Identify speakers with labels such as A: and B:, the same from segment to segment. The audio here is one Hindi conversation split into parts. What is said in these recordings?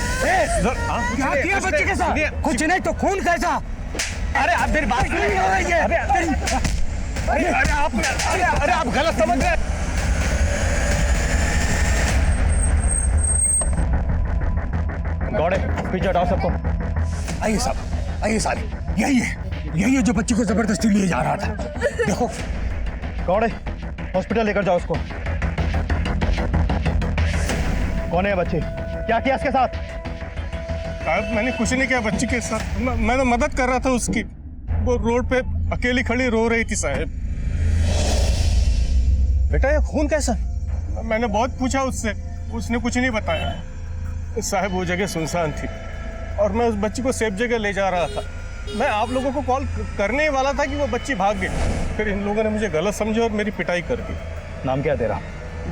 A: क्या किया बच्चे के साथ? कुछ नहीं तो खून कैसा?
B: अरे आप मेरी बात
A: नहीं हो रही है।
B: अरे आप गलत समझ रहे हैं। गौड़े पीछे हटाओ सबको।
A: आइए साहब, आइए सारे, यही है जो बच्ची को जबरदस्ती लिए जा रहा था। देखो
B: गौड़े हॉस्पिटल लेकर जाओ उसको। कौन है बच्ची? क्या किया इसके साथ?
C: साहब मैंने कुछ नहीं किया बच्ची के साथ। मैं तो मदद कर रहा था उसकी। वो रोड पे अकेली खड़ी रो रही थी साहब।
B: बेटा ये खून कैसा?
C: मैंने बहुत पूछा उससे, उसने कुछ नहीं बताया साहब। वो जगह सुनसान थी और मैं उस बच्ची को सेफ जगह ले जा रहा था। मैं आप लोगों को कॉल करने ही वाला था कि वो बच्ची भाग गई। फिर इन लोगों ने मुझे गलत समझा और मेरी पिटाई कर दी।
B: नाम क्या तेरा?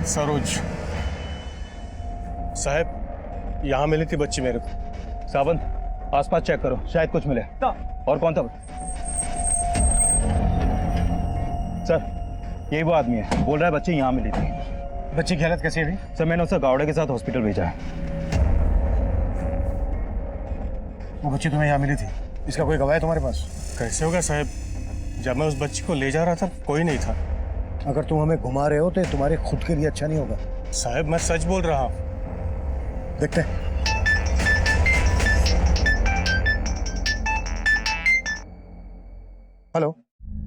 C: सरोज। साहब यहाँ मिली थी बच्ची मेरे को।
B: सावंत आसपास चेक करो, शायद कुछ मिले। और कौन था? सर यही वो आदमी है, बोल रहा है बच्ची यहाँ मिली थी।
A: बच्ची की हालत कैसी है?
B: सर मैंने उसे गावड़े के साथ हॉस्पिटल भेजा है।
A: वो बच्ची तुम्हें यहाँ मिली थी, इसका कोई गवाह है तुम्हारे पास?
C: कैसे होगा साहब, जब मैं उस बच्ची को ले जा रहा था कोई नहीं था।
A: अगर तुम हमें घुमा रहे हो तो तुम्हारे खुद के लिए अच्छा नहीं होगा।
C: साहब मैं सच बोल रहा हूँ।
A: देखते हैं। हेलो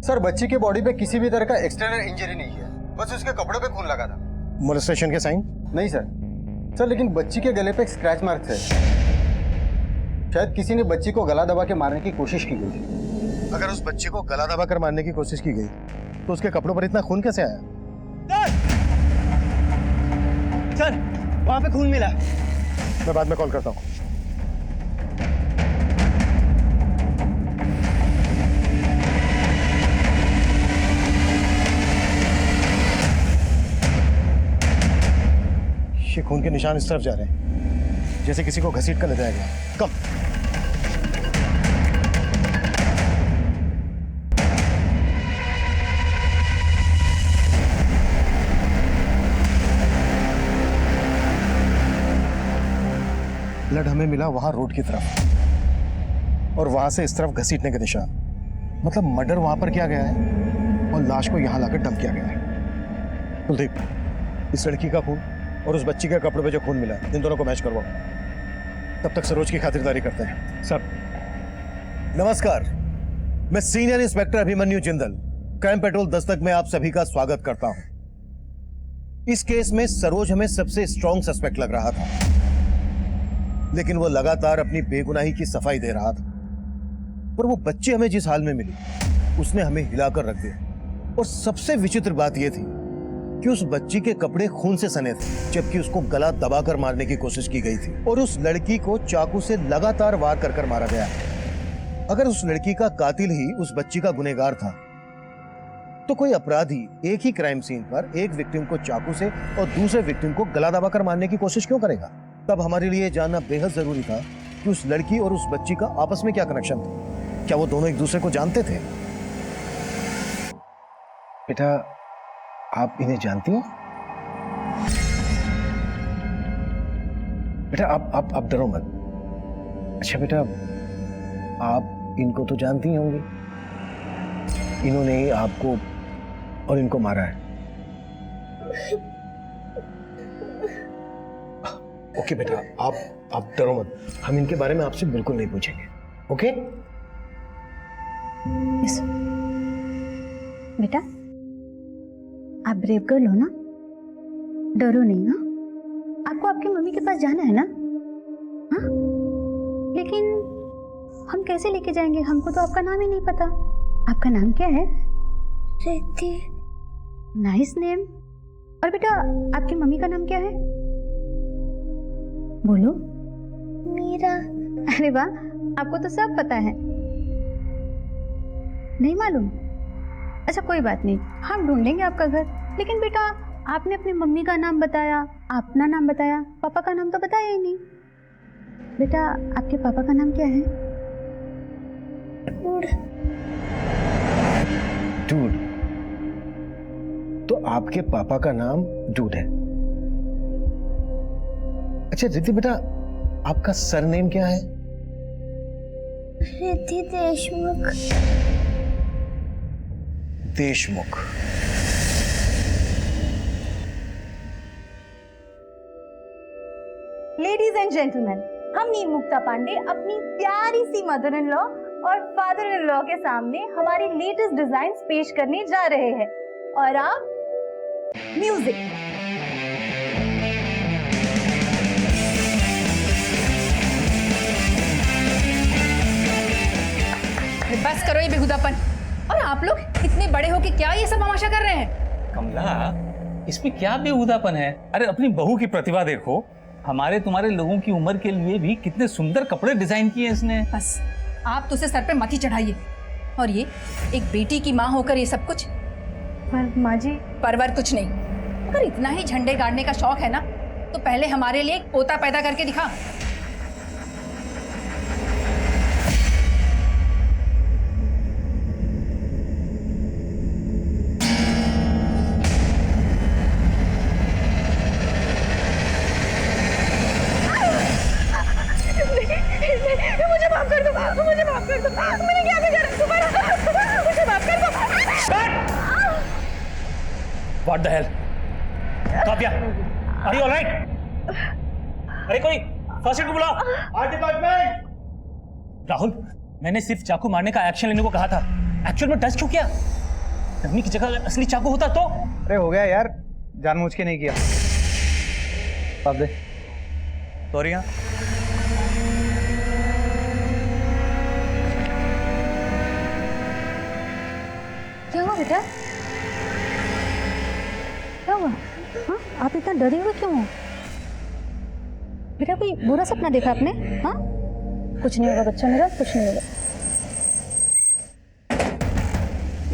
D: सर, बच्ची के बॉडी पे किसी भी तरह का एक्सटर्नल इंजरी नहीं है, बस उसके कपड़ों पे खून लगा था।
A: मोलेस्टेशन के साइन?
D: नहीं सर, लेकिन बच्ची के गले पे एक स्क्रैच मार्क है। शायद किसी ने बच्ची को गला दबा के मारने की कोशिश की गई।
A: अगर उस बच्ची को गला दबा कर मारने की कोशिश की गई तो उसके कपड़ों पर इतना खून कैसे आया?
B: सर वहां पे खून मिला।
A: मैं बाद में कॉल करता हूँ। ये खून के निशान इस तरफ जा रहे हैं, जैसे किसी को घसीट कर ले जाया गया। कम। ब्लड हमें मिला वहां रोड की तरफ और वहां से इस तरफ घसीटने के निशान। मतलब मर्डर वहां पर किया गया है और लाश को यहां लाकर डंप किया गया है। कुलदीप, इस लड़की का खून और उस बच्ची के कपड़े पे जो खून मिला इन दोनों को मैच करवाओ। तब तक सरोज की खातिरदारी करते हैं।
B: सर
A: नमस्कार, मैं senior inspector Abhimanyu Jindal, crime petrol Dastak में आप सभी का स्वागत करता हूं। इस केस में सरोज हमें सबसे स्ट्रॉन्ग सस्पेक्ट लग रहा था, लेकिन वो लगातार अपनी बेगुनाही की सफाई दे रहा था। पर वो बच्ची हमें जिस हाल में मिली उसने हमें हिलाकर रख दिया। और सबसे विचित्र बात यह थी कि उस बच्ची के कपड़े खून से सने थे, जबकि उसको गला दबाकर मारने की कोशिश की गई थी और उस लड़की को चाकू से लगातार वार कर कर मारा गया। अगर उस लड़की का कातिल ही उस बच्ची का गुनहगार था तो कोई अपराधी एक ही क्राइम सीन पर एक विक्टिम को चाकू से और दूसरे विक्टिम को गला दबाकर मारने की कोशिश क्यों करेगा? तब हमारे लिए जानना बेहद जरूरी था कि उस लड़की और उस बच्ची का आपस में क्या कनेक्शन था। क्या वो दोनों एक दूसरे को जानते थे? बेटा, आप इन्हें जानती हो? बेटा आप डरो मत। अच्छा बेटा, आप इनको तो जानती ही होंगी। इन्होंने ही आपको और इनको मारा है। ओके बेटा, आप डरो मत। हम इनके बारे में आपसे बिल्कुल नहीं पूछेंगे। ओके?
E: यस। बेटा, आप ब्रेव गर्ल हो ना? डरो नहीं ना? आपको आपकी मम्मी के पास जाना है ना? हाँ? लेकिन हम कैसे लेके जाएंगे? हमको तो आपका नाम ही नहीं पता। आपका नाम क्या है?
F: रिद्धि।
E: Nice name. और बेटा, आपकी मम्मी का नाम क्या है? बोलो।
F: मीरा।
E: अरे वाह, आपको तो सब पता है। नहीं मालूम? अच्छा कोई बात नहीं, हम ढूंढेंगे आपका घर। लेकिन बेटा, आपने अपनी मम्मी का नाम बताया, अपना नाम बताया, पापा का नाम तो बताया ही नहीं। बेटा, आपके पापा का नाम क्या है?
A: डूड। तो आपके पापा का नाम डूड है। अच्छा रिद्धि बेटा, आपका सरनेम क्या है?
F: Riddhi Deshmukh.
A: Deshmukh.
G: Ladies and gentleman, हम नीम मुक्ता पांडे अपनी प्यारी सी मदर इन लॉ और फादर इन लॉ के सामने हमारी लेटेस्ट डिजाइन्स पेश करने जा रहे हैं। और आप म्यूजिक।
H: बस करो ये बेहुदापन। और आप लोग इतने बड़े हो कि क्या ये सब तमाशा कर रहे हैं?
I: कमला, इसमें क्या बेहुदापन है? अरे अपनी बहू की प्रतिभा देखो। हमारे तुम्हारे लोगों की उम्र के लिए भी कितने सुंदर कपड़े डिजाइन किए इसने।
H: बस आप तो उसे सर पे मत ही चढ़ाइए। और ये एक बेटी की माँ होकर ये सब कुछ?
G: पर माँ जी,
H: परवर कुछ नहीं। अगर इतना ही झंडे गाड़ने का शौक है ना तो पहले हमारे लिए एक पोता पैदा करके दिखा।
G: मुझे माफ कर दो, मुझे माफ कर दो। मैंने क्या बिगाड़ा? दोबारा मुझे माफ कर दो।
I: What the hell? Kavya, are you all right? अरे कोई फर्स्ट एड को बुलाओ। राहुल, मैंने सिर्फ चाकू मारने का एक्शन लेने को कहा था। एक्चुअल में टच क्यों किया? डमी की जगह अगर असली चाकू होता तो?
B: अरे हो गया यार, जानबूझ के नहीं किया। अब दे।
I: सॉरी। हाँ,
E: क्या हुआ बेटा? क्या हुआ? हाँ, आप इतना डरे हुए क्यों हो? बेटा कोई बुरा सपना देखा आपने? हाँ, कुछ नहीं होगा बच्चा मेरा, कुछ नहीं होगा।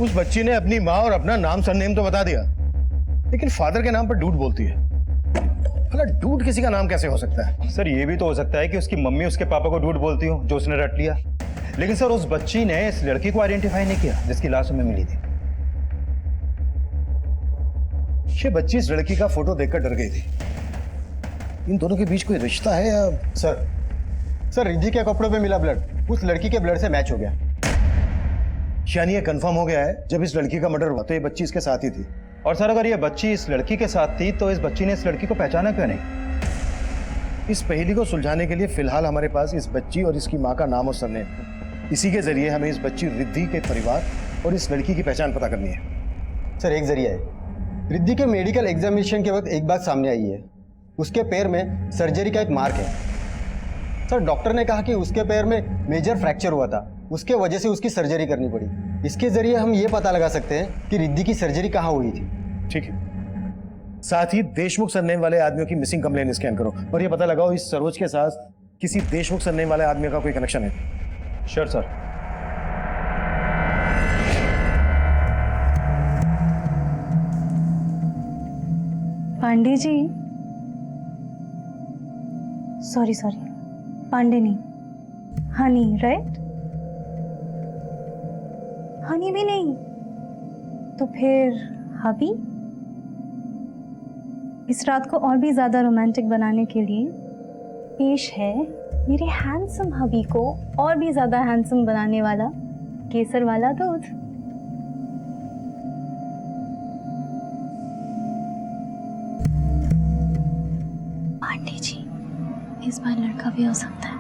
A: उस बच्ची ने अपनी माँ और अपना नाम सरनेम तो बता दिया, लेकिन फादर के नाम पर डूड बोलती है। भला डूड किसी का नाम कैसे हो सकता है?
B: सर ये भी तो हो सकता है कि उसकी मम्मी उसके पापा को डूड बोलती हो, जो उसने रट लिया। लेकिन सर उस बच्ची ने इस लड़की को आइडेंटिफाई नहीं किया जिसकी लाश हमें मिली थी।
A: ये बच्ची इस लड़की का फोटो देखकर डर गई थी। इन दोनों के बीच कोई रिश्ता है या?
D: सर रिद्धि के कपड़ों पे मिला ब्लड उस लड़की के ब्लड से मैच हो गया।
A: यानी ये कंफर्म हो गया है जब इस लड़की का मर्डर हुआ तो ये बच्ची इसके साथ ही थी।
B: और सर अगर ये बच्ची इस लड़की के साथ थी तो इस बच्ची ने इस लड़की को पहचाना क्यों नहीं?
A: इस पहेली को सुलझाने के लिए फिलहाल हमारे पास इस बच्ची और इसकी माँ का नाम और सरनेम है। इसी के जरिए हमें इस बच्ची रिद्धि के परिवार और इस लड़की की पहचान पता करनी है।
D: सर एक जरिया है। रिद्धि के मेडिकल एग्जामिनेशन के वक्त एक बात सामने आई है, उसके पैर में सर्जरी का एक मार्क है। सर डॉक्टर ने कहा कि उसके पैर में मेजर फ्रैक्चर हुआ था, उसके वजह से उसकी सर्जरी करनी पड़ी। इसके जरिए हम ये पता लगा सकते हैं कि रिद्धि की सर्जरी कहाँ हुई थी।
A: ठीक है। साथ ही देशमुख सरनेम वाले आदमियों की मिसिंग कंप्लेन स्कैन करो और ये पता लगाओ इस सरोज के साथ किसी देशमुख सरनेम वाले आदमी का कोई कनेक्शन है।
B: Sure sir.
G: Pandey ji, sorry Pandey नहीं, हनी, राइट? हनी भी नहीं तो फिर हबी? इस रात को और भी ज्यादा रोमांटिक बनाने के लिए पेश है मेरे हैंडसम हबी को और भी ज्यादा हैंडसम बनाने वाला केसर वाला दूध। पांडे जी, इस बार लड़का भी हो सकता है।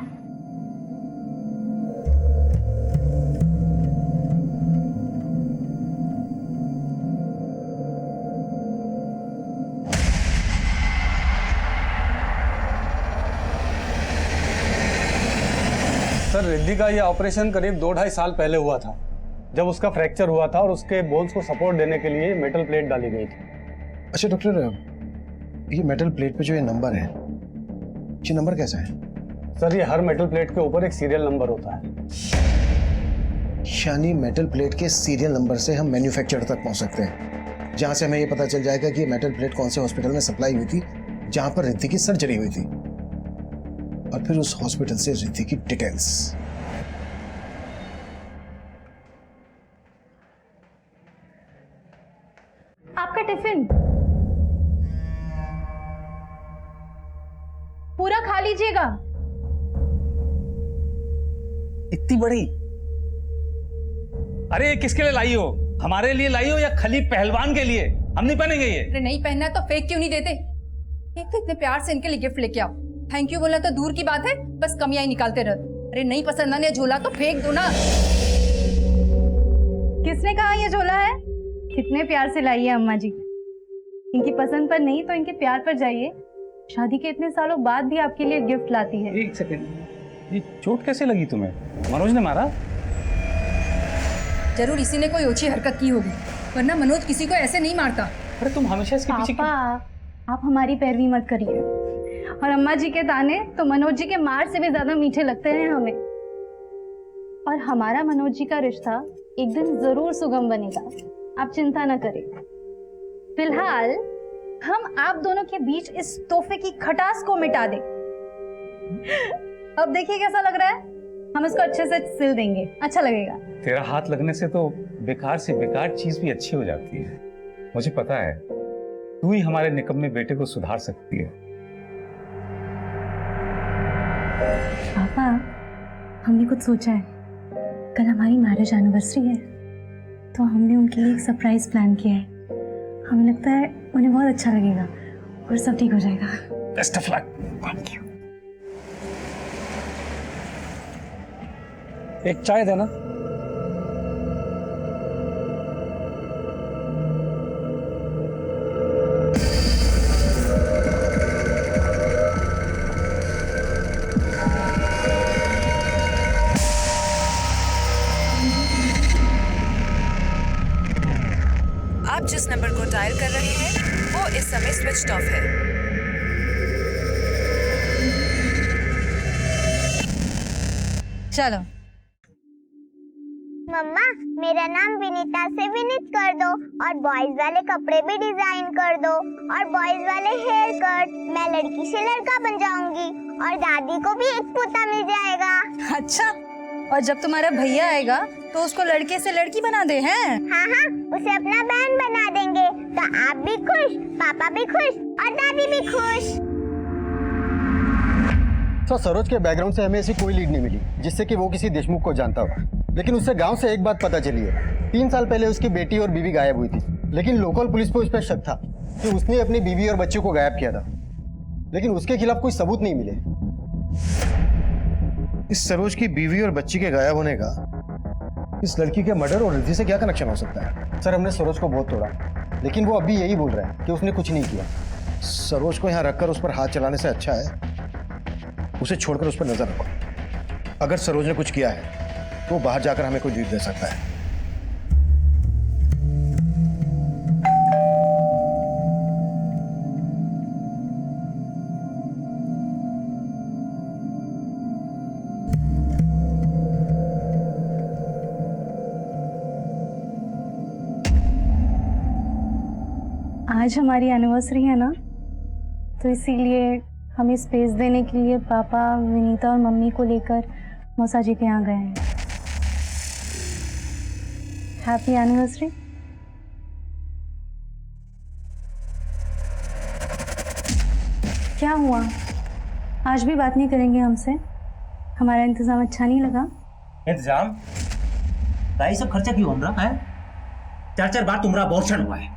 C: सर रिद्धि का यह ऑपरेशन करीब 2-2.5 साल पहले हुआ था, जब उसका फ्रैक्चर हुआ था और उसके बोन्स को सपोर्ट देने के लिए मेटल प्लेट डाली गई थी।
A: अच्छा डॉक्टर, ये मेटल प्लेट पे जो ये नंबर है, ये नंबर कैसा है?
C: सर ये हर मेटल प्लेट के ऊपर एक सीरियल नंबर होता है।
A: यानी मेटल प्लेट के सीरियल नंबर से हम मैन्युफैक्चरर तक पहुंच सकते हैं, जहां से हमें ये पता चल जाएगा कि ये मेटल प्लेट कौन से हॉस्पिटल में सप्लाई हुई थी जहां पर रिद्धि की सर्जरी हुई थी, और फिर उस हॉस्पिटल से रिद्धि की डिटेल्स।
G: आपका टिफिन पूरा खा लीजिएगा।
I: इतनी बड़ी? अरे ये किसके लिए लाई हो? हमारे लिए लाई हो या खली पहलवान के लिए? हम नहीं पहनेंगे ये।
H: अरे नहीं पहनना है तो फेंक क्यों नहीं देते? एक तो इतने प्यार से इनके लिए गिफ्ट लेके आओ, थैंक यू बोला तो दूर की बात है, बस कमियां ही निकालते रहो। अरे नहीं पसंद आने झोला तो फेंक दो ना।
G: किसने कहा ये झोला है? कितने प्यार से लाई है अम्मा जी। इनकी पसंद पर नहीं तो इनके प्यार पर जाइए। शादी के इतने सालों बाद भी आपके लिए गिफ्ट लाती है।
I: एक सेकंड, ये चोट कैसे लगी तुम्हें? मनोज ने मारा?
H: जरूर इसी ने कोई ओछी हरकत की होगी, वरना मनोज किसी को ऐसे नहीं मारता।
I: अरे तुम हमेशा इसके पीछे
G: पापा, आप हमारी पैरवी मत करिए। और अम्मा जी के ताने तो मनोज जी के मार से भी ज्यादा मीठे लगते हैं हमें। और हमारा मनोज जी का रिश्ता एक दिन जरूर सुगम बनेगा, आप चिंता न करें। फिलहाल हम आप दोनों के बीच इस तोहफे की खटास को मिटा दें। अब देखिए कैसा लग रहा है, हम इसको अच्छे से सिल देंगे, अच्छा लगेगा।
I: तेरा हाथ लगने से तो बेकार से बेकार चीज भी अच्छी हो जाती है। मुझे पता है तू ही हमारे निकम्मे बेटे को सुधार सकती है।
G: पापा, हमने कुछ सोचा है। कल हमारी मैरिज एनिवर्सरी है, तो हमने उनके लिए एक सरप्राइज प्लान किया है। हमें लगता है उन्हें बहुत अच्छा लगेगा और सब ठीक हो जाएगा।
I: Best of luck.
G: Thank you.
I: एक चाय देना।
J: आप जिस नंबर को डायल कर रहे हैं वो इस समय स्विच ऑफ है।
H: चलो।
F: मम्मा, मेरा नाम विनीता से विनीत कर दो और बॉयज वाले कपड़े भी डिजाइन कर दो और बॉयज वाले हेयर कट। मैं लड़की से लड़का बन जाऊंगी और दादी को भी एक पोता मिल जाएगा।
G: अच्छा, और जब तुम्हारा भैया आएगा तो उसको लड़के से लड़की बना दे हैं?
F: हाँ हाँ, उसे अपना बहन बना देंगे तो आप भी खुश, पापा भी खुश और दादी भी खुश।
D: तो सरोज के बैकग्राउंड से हमें ऐसी कोई लीड नहीं मिली जिससे कि वो किसी देशमुख को जानता हो। लेकिन उससे गांव से एक बात पता चली है, 3 साल पहले उसकी बेटी और बीवी गायब हुई थी। लेकिन लोकल पुलिस को उस पर शक था कि उसने अपनी बीवी और बच्चों को गायब किया था, लेकिन उसके खिलाफ कोई सबूत नहीं मिले।
A: इस सरोज की बीवी और बच्ची के गायब होने का इस लड़की के मर्डर और रिद्धि से क्या कनेक्शन हो सकता है?
D: सर, हमने सरोज को बहुत तोड़ा, लेकिन वो अभी यही बोल रहा है कि उसने कुछ नहीं किया।
A: सरोज को यहाँ रखकर उस पर हाथ चलाने से अच्छा है उसे छोड़कर उस पर नजर रखो। अगर सरोज ने कुछ किया है तो बाहर जाकर हमें कोई लीड दे सकता है।
G: आज हमारी एनिवर्सरी है ना, तो इसीलिए हमें स्पेस देने के लिए पापा विनीता और मम्मी को लेकर मौसा जी के यहाँ गए हैं। Happy anniversary. क्या हुआ, आज भी बात नहीं करेंगे हमसे? हमारा इंतजाम अच्छा नहीं लगा?
K: इंतजाम? भाई सब खर्चा क्यों हो रहा है? 4-4 बार तुम्हारा अबॉर्शन हुआ है,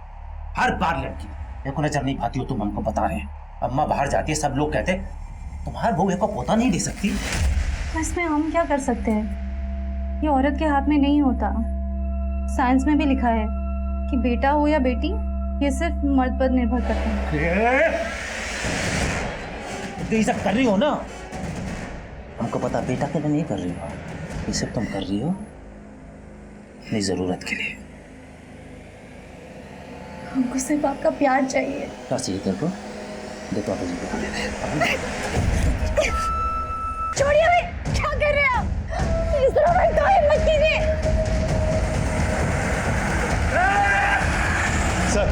K: हर बार लड़की। देखो नजर नहीं पाती हो तुम, हमको बता रहे हैं। अम्मा बाहर जाती है, सब लोग कहते तुम्हारी बहू को पोता नहीं दे सकती।
G: तो इसमें हम क्या कर सकते हैं? ये औरत के हाथ में नहीं होता। साइंस में भी लिखा है कि बेटा हो या बेटी, ये सिर्फ मर्द पर निर्भर करता है।
K: तो ये सब कर रही हो ना, हमको पता बेटा के लिए नहीं कर रही हो, ये सब तुम कर रही हो अपनी जरूरत के लिए।
G: हमको सिर्फ आपका प्यार चाहिए।
K: क्या चाहिए तेरे को? देखो आप जी को ले रहे।
G: छोड़िए भाई, क्या कर रहे हैं आप? इस तरह भाई तो हिम्मत कीजिए।
B: सर,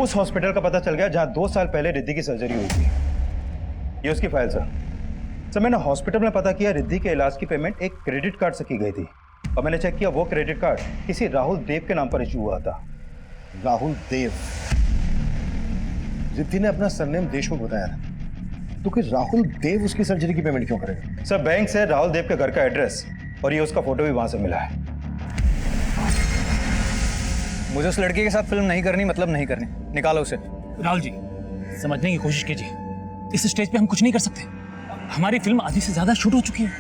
B: उस हॉस्पिटल का पता चल गया जहां 2 साल पहले रिद्धि की सर्जरी हुई थी। ये उसकी फाइल सर, मैंने हॉस्पिटल में पता किया रिद्धि के इलाज की पेमेंट एक क्रेडिट कार्ड से की गई थी और मैंने चेक किया वो क्रेडिट कार्ड किसी राहुल देव के नाम पर इशू हुआ था।
A: राहुल देव? रिद्धि ने अपना सरनेम देशमुख बताया था। तो कि राहुल देव उसकी सर्जरी की पेमेंट क्यों करेगा?
B: सर बैंक से राहुल देव के घर का एड्रेस और ये उसका फोटो भी वहां से मिला है।
L: मुझे उस लड़की के साथ फिल्म नहीं करनी, मतलब नहीं करनी। निकालो उसे।
I: राहुल जी, समझने की कोशिश कीजिए। इस स्टेज पे हम कुछ नहीं कर सकते। हमारी फिल्म आधी से ज्यादा शूट हो चुकी है।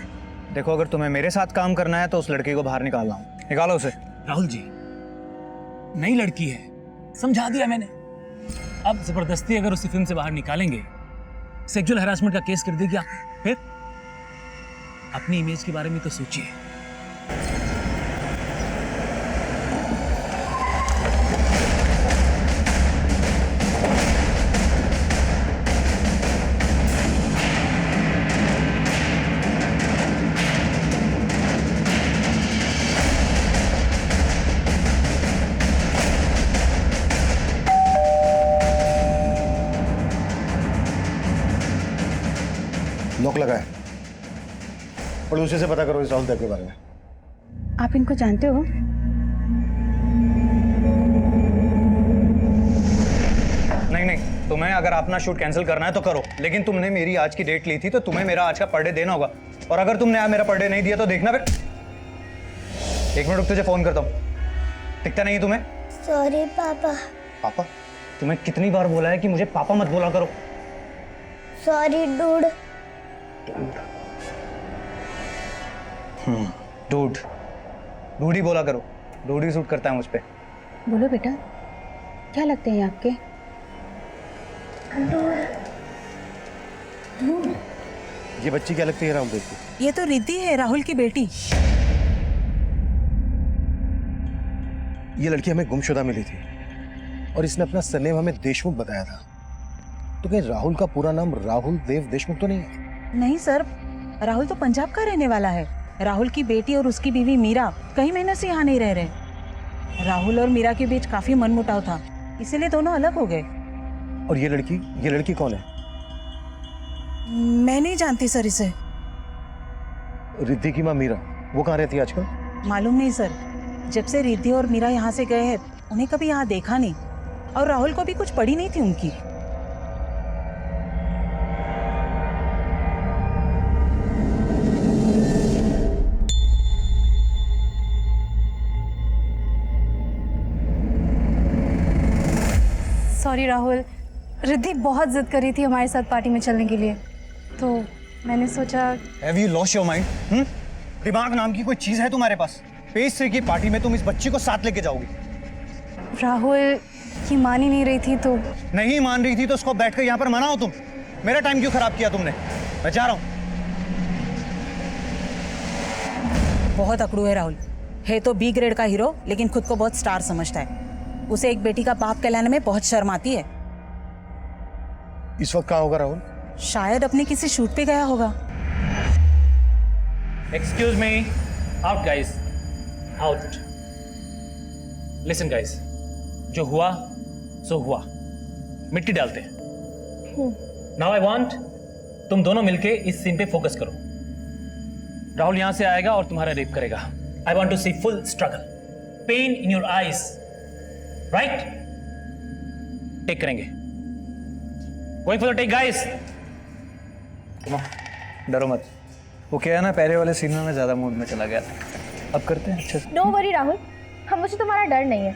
L: देखो, अगर तुम्हें मेरे साथ काम करना है तो उस लड़की को बाहर निकालना हूँ। निकालो उसे।
I: राहुल जी, नई लड़की है, समझा दिया मैंने। अब जबरदस्ती अगर उसे फिल्म से बाहर निकालेंगे, सेक्सुअल हैरासमेंट का केस कर देगी आप। फिर अपनी इमेज के बारे में तो सोचिए।
A: लॉक लगा है। पड़ोसी से पता करो इस राहुल देव के बारे में।
E: आप इनको जानते हो?
L: नहीं, तुम्हें अगर अपना शूट कैंसिल करना है तो करो, लेकिन तुमने मेरी आज की डेट ली थी तो तुम्हें मेरा आज का पर डे देना होगा। और अगर तुमने आज मेरा पर डे नहीं दिया तो देखना फिर। 1 मिनट रुक, तुझे फोन करता हूँ। दिखता नहीं है तुम्हें?
F: सॉरी पापा।
L: पापा? तुम्हें कितनी बार बोला है कि मुझे पापा मत बोला करो।
F: Sorry dude.
L: डूड ही बोला करो। डूड ही सूट करता है मुझ पे।
E: बोलो बेटा, क्या लगते हैं आपके?
A: ये बच्ची क्या लगती है राहुल देव की?
J: ये तो रिद्धि है, राहुल की बेटी।
A: ये लड़की हमें गुमशुदा मिली थी और इसने अपना सरनेम हमें देशमुख बताया था। तो क्या राहुल का पूरा नाम राहुल देव देशमुख तो नहीं है?
J: नहीं सर, राहुल तो पंजाब का रहने वाला है। राहुल की बेटी और उसकी बीवी मीरा कई महीनों से यहाँ नहीं रह रहे। राहुल और मीरा के बीच काफी मनमुटाव था, इसीलिए दोनों अलग हो गए।
A: और ये लड़की कौन है?
J: मैं नहीं जानती सर इसे।
A: रिद्धि की माँ मीरा, वो कहाँ रहती है आजकल?
J: मालूम नहीं सर, जब से रिद्धि और मीरा यहाँ से गए हैं उन्हें कभी यहाँ देखा नहीं, और राहुल को भी कुछ पड़ी नहीं थी उनकी।
G: सॉरी राहुल, रिद्धि बहुत जिद कर रही थी हमारे साथ पार्टी में चलने के लिए, तो मैंने सोचा।
L: Have you lost your mind? दिमाग नाम की कोई चीज है तुम्हारे पास? पेश से की पार्टी में तुम इस बच्ची को साथ लेके जाओगी?
G: राहुल की मान ही नहीं रही थी तो।
L: नहीं मान रही थी तो उसको बैठकर यहाँ पर मनाओ तुम। मेरा टाइम क्यों खराब किया तुमने? मैं जा रहा हूँ।
J: बहुत अकड़ू है राहुल। है तो बी ग्रेड का हीरो, लेकिन खुद को बहुत स्टार समझता है। उसे एक बेटी का बाप कहलाने में बहुत शर्म आती है।
A: इस वक्त कहाँ होगा राहुल?
J: शायद अपने किसी शूट पे गया होगा।
I: Excuse me, out guys, out. Listen guys, जो हुआ सो हुआ, मिट्टी डालते हैं। नाउ आई वांट तुम दोनों मिलके इस सीन पे फोकस करो। राहुल यहां से आएगा और तुम्हारा रेप करेगा। I want to see full struggle, pain in your eyes, right? Take करेंगे। Going for the take guys.
L: डरो मत। वो क्या है ना, पहले वाले सीन में मैं ज्यादा मूड में चला गया था। अब करते हैं अच्छे से।
G: नो वरी राहुल, हम मुझे तुम्हारा डर नहीं है।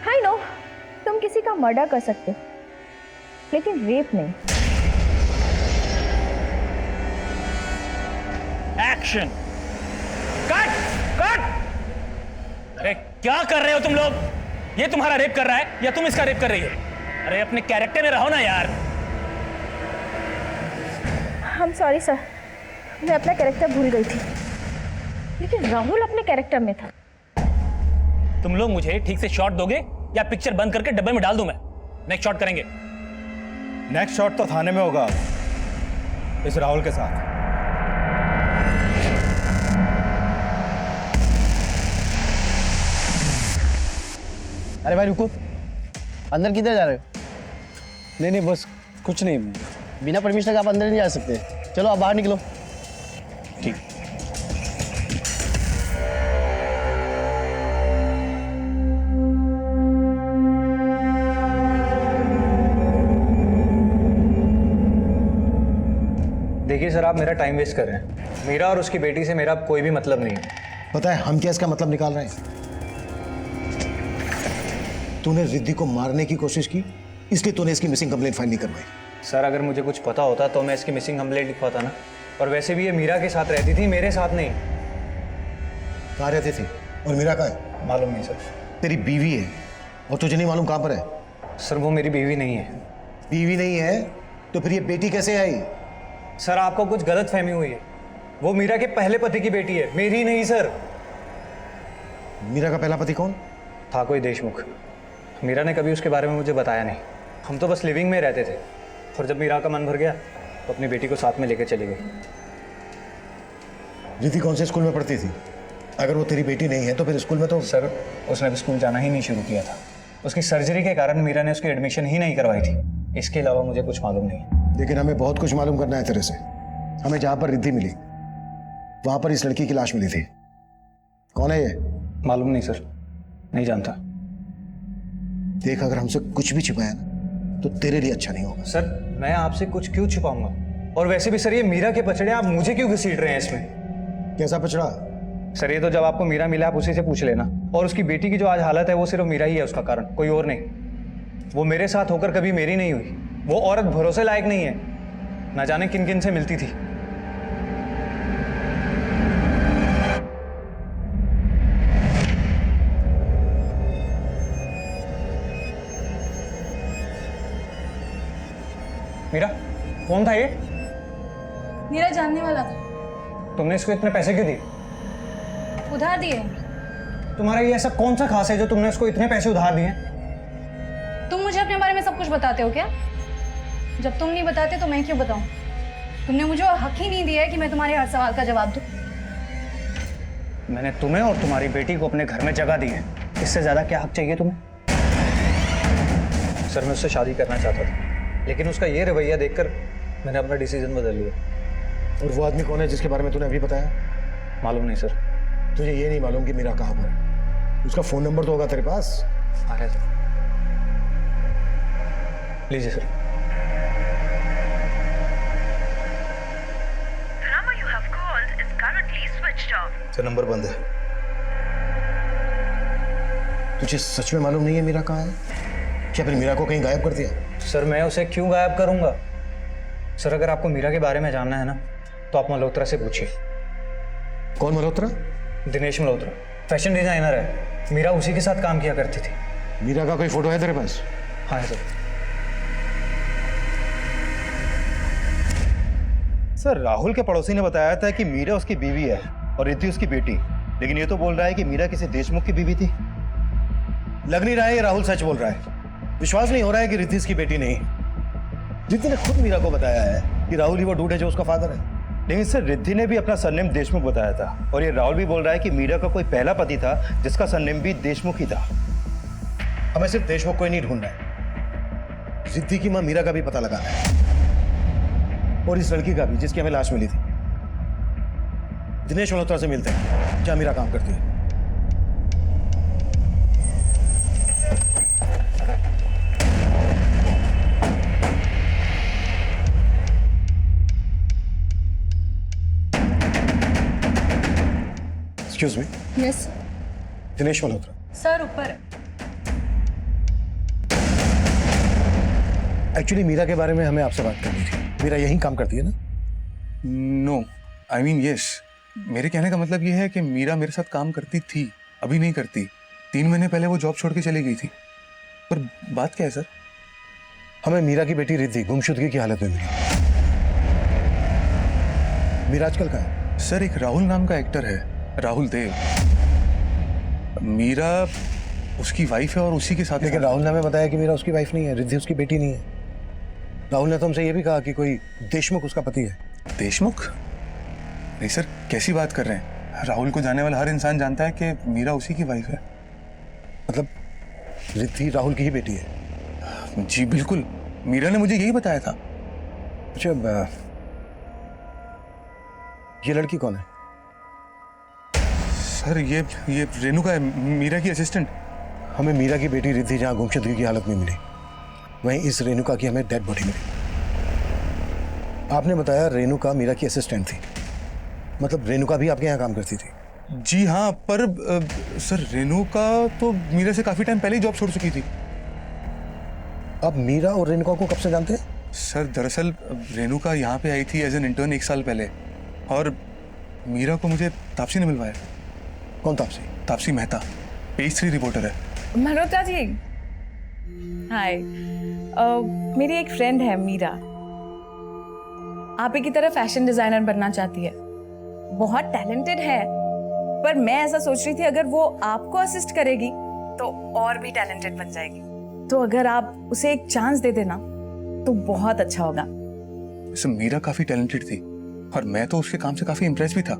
G: आई नो तुम किसी का मर्डर कर सकते हो, लेकिन रेप नहीं।
I: Action, cut cut. अरे क्या कर रहे हो तुम लोग? ये तुम्हारा रेप कर रहा है या तुम इसका रेप कर रही हो? अरे अपने कैरेक्टर में रहो ना यार।
G: हम सॉरी सर, मैं अपना कैरेक्टर भूल गई थी, लेकिन राहुल अपने कैरेक्टर में था।
I: तुम लोग मुझे ठीक से शॉट दोगे या पिक्चर बंद करके डब्बे में डाल दूं मैं? नेक्स्ट शॉट करेंगे।
B: नेक्स्ट शॉट तो थाने में होगा इस राहुल के साथ।
D: अरे भाई रुको, अंदर किधर जा रहे हो?
L: नहीं बस कुछ नहीं।
D: बिना परमिशन के आप अंदर नहीं जा सकते। चलो आप बाहर निकलो।
L: ठीक। देखिए सर, आप मेरा टाइम वेस्ट कर रहे हैं। मीरा और उसकी बेटी से मेरा कोई भी मतलब नहीं है।
A: पता है हम क्या इसका मतलब निकाल रहे हैं? तूने रिद्धि को मारने की कोशिश की, इसलिए तूने इसकी मिसिंग कंप्लेंट फाइल नहीं करवाई।
L: सर अगर मुझे कुछ पता होता तो मैं इसकी मिसिंग कंप्लेंट लिखवाता ना। और वैसे भी ये मीरा के साथ रहती थी, मेरे साथ नहीं।
A: कहाँ रहती थी और मीरा कहाँ है?
L: मालूम नहीं सर।
A: तेरी बीवी है और तुझे नहीं मालूम कहाँ पर है?
L: सर वो मेरी बीवी नहीं है।
A: बीवी नहीं है तो फिर ये बेटी कैसे आई?
L: सर आपको कुछ गलत फहमी हुई है। वो मीरा के पहले पति की बेटी है, मेरी नहीं सर।
A: मीरा का पहला पति कौन
L: था? कोई देशमुख। मीरा ने कभी उसके बारे में मुझे बताया नहीं। हम तो बस लिविंग में रहते थे, और जब मीरा का मन भर गया तो अपनी बेटी को साथ में लेकर चली गई।
A: रिद्धि कौन से स्कूल में पढ़ती थी? अगर वो तेरी बेटी नहीं है तो फिर स्कूल में तो...
L: सर उसने अभी स्कूल जाना ही नहीं शुरू किया था। उसकी सर्जरी के कारण मीरा ने उसकी एडमिशन ही नहीं करवाई थी। इसके अलावा मुझे कुछ मालूम नहीं।
A: लेकिन हमें बहुत कुछ मालूम करना है तेरे से। हमें जहां पर रिद्धि मिली वहां पर इस लड़की की लाश मिली थी। कौन है ये?
L: मालूम नहीं सर, नहीं जानता।
A: देख, अगर हमसे कुछ भी छिपाया ना तो तेरे लिए अच्छा नहीं होगा।
L: सर मैं आपसे कुछ क्यों छिपाऊंगा? और वैसे भी सर ये मीरा के पचड़े आप मुझे क्यों घसीट रहे हैं इसमें?
A: कैसा पचड़ा?
L: सर ये तो जब आपको मीरा मिला आप उसी से पूछ लेना। और उसकी बेटी की जो आज हालत है वो सिर्फ मीरा ही है उसका कारण, कोई और नहीं। वो मेरे साथ होकर कभी मेरी नहीं हुई। वो औरत भरोसे लायक नहीं है। ना जाने किन किन से मिलती थी। मीरा कौन था ये?
G: मेरा जानने वाला था।
L: तुमने इसको इतने पैसे क्यों दिए?
G: उधार दिए।
L: तुम्हारा ये ऐसा कौन सा खास है जो तुमने उसको इतने पैसे उधार दिए?
G: तुम मुझे अपने बारे में सब कुछ बताते हो क्या? जब तुम नहीं बताते तो मैं क्यों बताऊं? तुमने मुझे हक ही नहीं दिया है कि मैं तुम्हारे हर सवाल का जवाब दूं।
L: मैंने तुम्हें और तुम्हारी बेटी को अपने घर में जगह दी है। इससे ज्यादा क्या हक चाहिए तुम्हें? सर मैं उससे शादी करना चाहता था, लेकिन उसका ये रवैया देखकर मैंने अपना डिसीजन बदल लिया।
A: और वो आदमी कौन है जिसके बारे में तूने अभी बताया?
L: मालूम नहीं सर।
A: तुझे ये नहीं मालूम कि मीरा कहाँ पर है? उसका फोन नंबर तो होगा तेरे पास?
L: आ रहा है सर, लीजिए सर।
A: सर नंबर बंद है। तुझे सच में मालूम नहीं है मीरा कहाँ है? क्या फिर मीरा को कहीं गायब कर दिया?
L: सर मैं उसे क्यों गायब करूंगा? सर अगर आपको मीरा के बारे में जानना है ना तो आप मल्होत्रा से पूछिए।
A: कौन मल्होत्रा?
L: दिनेश मल्होत्रा, फैशन डिजाइनर है। मीरा उसी के साथ काम किया करती थी।
A: मीरा का कोई फोटो है तेरे पास?
L: हाँ सर।
B: सर राहुल के पड़ोसी ने बताया था कि मीरा उसकी बीवी है और रिद्धि उसकी बेटी, लेकिन ये तो बोल रहा है कि मीरा किसी देशमुख की बीवी थी।
A: लग नहीं रहा है ये राहुल सच बोल रहा है। विश्वास नहीं हो रहा है कि रिद्धि इसकी बेटी नहीं। रिद्धि ने खुद मीरा को बताया है कि राहुल ही वो डूड है जो उसका फादर है।
B: लेकिन सर रिद्धि ने भी अपना सरनेम देशमुख बताया था, और ये राहुल भी बोल रहा है कि मीरा का कोई पहला पति था जिसका सरनेम भी देशमुख ही था।
A: हमें सिर्फ देशमुख को ही नहीं ढूंढना है, रिद्धि की मां मीरा का भी पता लगाना है, और इस लड़की का भी जिसकी हमें लाश मिली थी। दिनेश मल्होत्रा से मिलते हैं जहां मीरा काम करती है। Excuse me.
G: Yes
A: Dinesh Malhotra.
G: Sir ऊपर।
A: एक्चुअली मीरा के बारे में हमें आपसे बात करनी थी। मीरा यहीं काम करती है ना?
M: No, I mean yes. मेरे कहने का मतलब ये है कि मीरा मेरे साथ काम करती थी, अभी नहीं करती। 3 महीने पहले वो जॉब छोड़ के चली गई थी। पर बात क्या है सर?
A: हमें मीरा की बेटी रिद्धि गुमशुदगी की हालत में मिली। मीरा आजकल कहाँ है?
M: सर एक राहुल नाम का एक्टर है, राहुल देव। मीरा उसकी वाइफ है और उसी के साथ।
A: लेकिन राहुल ने हमें बताया कि मीरा उसकी वाइफ नहीं है, रिद्धि उसकी बेटी नहीं है। राहुल ने तो हमसे ये भी कहा कि कोई देशमुख उसका पति है।
M: देशमुख? नहीं सर, कैसी बात कर रहे हैं? राहुल को जाने वाला हर इंसान जानता है कि मीरा उसी की वाइफ है।
A: मतलब रिद्धि राहुल की ही बेटी है?
M: जी बिल्कुल, मीरा ने मुझे यही बताया था।
A: अच्छा, ये लड़की कौन है?
M: सर ये रेणुका है, मीरा की असिस्टेंट।
A: हमें मीरा की बेटी रिद्धि जहाँ गुमशुदगी की हालत में मिली, वहीं इस रेणुका की हमें डेड बॉडी मिली। आपने बताया रेणुका मीरा की असिस्टेंट थी, मतलब रेणुका भी आपके यहाँ काम करती थी?
M: जी हाँ, पर सर रेणुका तो मीरा से काफी टाइम पहले ही जॉब छोड़ चुकी थी।
A: आप मीरा और रेणुका को कब से जानते हैं?
M: सर दरअसल रेणुका यहाँ पे आई थी एज एन इंटर्न 1 साल पहले, और मीरा को मुझे तापसी ने मिलवाया।
A: कौन तापसी?
M: तापसी मेहता, पेज 3 रिपोर्टर है।
N: मल्होत्रा जी, हाय। मेरी एक फ्रेंड है मीरा, आप ही की तरह फैशन डिजाइनर बनना चाहती है, बहुत टैलेंटेड है, पर मैं ऐसा सोच रही थी अगर वो आपको असिस्ट करेगी तो और भी टैलेंटेड बन जाएगी। तो अगर आप उसे एक चांस दे देना तो बहुत अच्छा होगा।
M: सर मीरा काफी टैलेंटेड थी और मैं तो उसके काम से काफी इम्प्रेस भी था।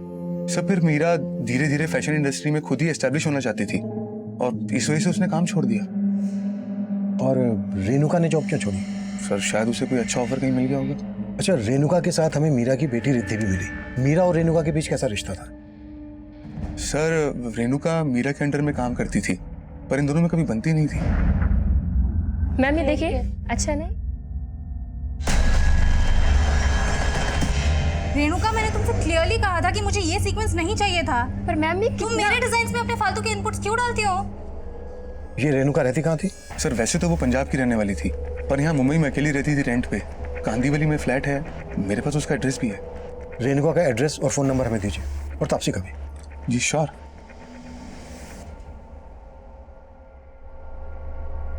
M: सब फिर मीरा धीरे धीरे फैशन इंडस्ट्री में खुद ही एस्टेब्लिश होना चाहती थी और इस वजह से उसने काम छोड़ दिया।
A: और रेणुका ने जॉब क्यों छोड़ी?
M: सर शायद उसे कोई अच्छा ऑफर कहीं मिल गया होगा।
A: अच्छा, रेणुका के साथ हमें मीरा की बेटी रिद्धि भी मिली। मीरा और रेणुका के बीच कैसा रिश्ता था?
M: सर रेणुका मीरा के अंडर में काम करती थी, पर इन दोनों में कभी बनती नहीं थी।
N: मैम ये देखिए, अच्छा नहीं?
H: रेणुका, मैंने तुमसे क्लियरली कहा था कि मुझे ये सीक्वेंस नहीं चाहिए था।
N: पर मैम ये
H: तुम मेरे डिजाइन्स में अपने फालतू के इनपुट्स क्यों डालती हो?
A: ये रेणुका रहती कहाँ थी?
M: सर वैसे तो वो पंजाब की रहने वाली थी, पर यहाँ मुंबई में अकेली रहती थी रेंट पे। कांदीवली में फ्लैट है, मेरे पास उसका एड्रेस भी है।
A: रेणुका का एड्रेस और फोन नंबर हमें दीजिए, और तापसी का भी।
M: जी श्योर।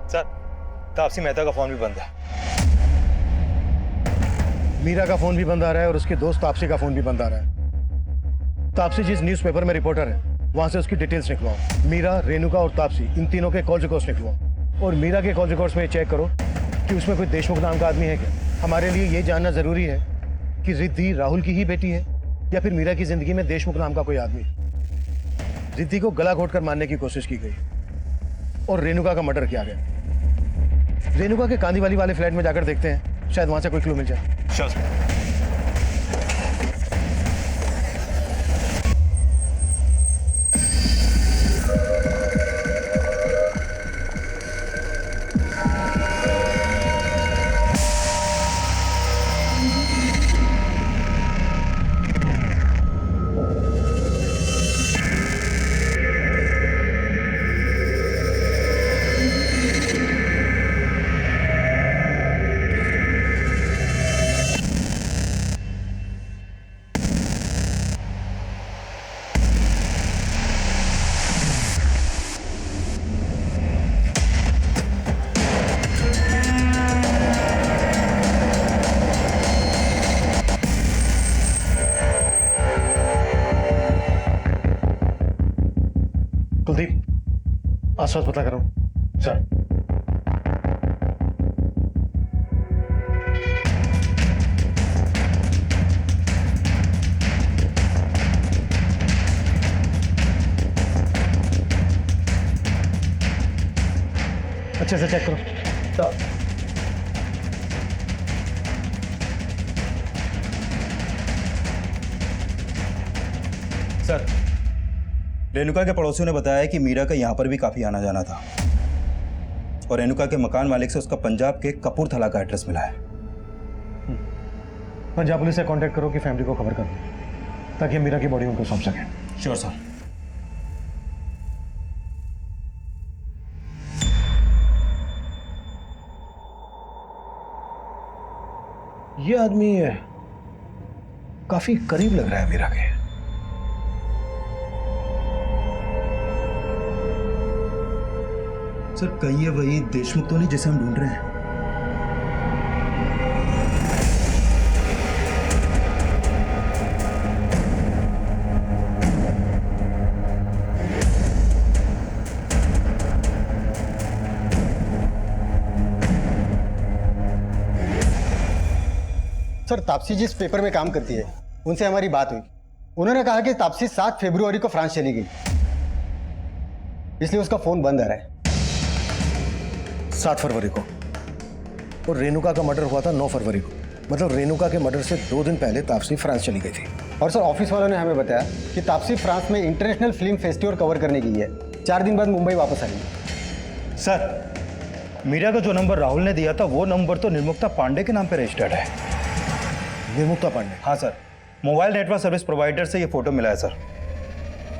B: सर तापसी मेहता का फोन भी बंद है।
A: मीरा का फोन भी बंद आ रहा है और उसके दोस्त तापसी का फोन भी बंद आ रहा है। तापसी जिस न्यूज़पेपर में रिपोर्टर है वहां से उसकी डिटेल्स निकलवाओ। मीरा, रेणुका और तापसी, इन तीनों के कॉल रिकॉर्ड्स निकलवाओ। और मीरा के कॉल रिकॉर्ड्स में चेक करो कि उसमें कोई देशमुख नाम का आदमी है क्या। हमारे लिए ये जानना जरूरी है कि रिद्धि राहुल की ही बेटी है या फिर मीरा की जिंदगी में देशमुख नाम का कोई आदमी। रिद्धि को गला घोटकर मारने की कोशिश की गई और रेणुका का मर्डर किया गया। रेणुका के कांदीवाली वाले फ्लैट में जाकर देखते हैं, शायद वहां से कोई क्लू मिल जाए।
B: Sure sir.
A: कुलदीप, आसपास पता करो। सर। अच्छे से चेक करो।
B: सर रेणुका के पड़ोसियों ने बताया कि मीरा का यहाँ पर भी काफी आना जाना था और रेणुका के मकान मालिक से उसका पंजाब के कपूरथला का एड्रेस मिला है।
A: पंजाब पुलिस से कांटेक्ट करो कि फैमिली को खबर करो ताकि हम मीरा की बॉडी उनको सौंप सकें।
B: Sure sir.
A: ये आदमी काफी करीब लग रहा है मीरा के।
B: सर कहीं ये वही देशमुख तो नहीं जिसे हम ढूंढ रहे हैं?
D: सर तापसी जिस पेपर में काम करती है उनसे हमारी बात हुई। उन्होंने कहा कि तापसी 7 फरवरी को फ्रांस चली गई, इसलिए उसका फोन बंद आ रहा है।
A: 7 फरवरी को, और रेणुका का मर्डर हुआ था 9 फरवरी को, मतलब रेणुका के मर्डर से 2 दिन पहले तापसी फ्रांस चली गई थी।
D: और सर ऑफिस वालों ने हमें बताया कि तापसी फ्रांस में इंटरनेशनल फिल्म फेस्टिवल कवर करने गई है, 4 दिन बाद मुंबई वापस आएगी।
B: सर मीरा का जो नंबर राहुल ने दिया था वो नंबर तो निर्मुक्ता पांडे के नाम पे रजिस्टर्ड है।
A: निर्मुक्ता पांडे?
B: हाँ sir, mobile network service provider से ये फोटो मिला है सर।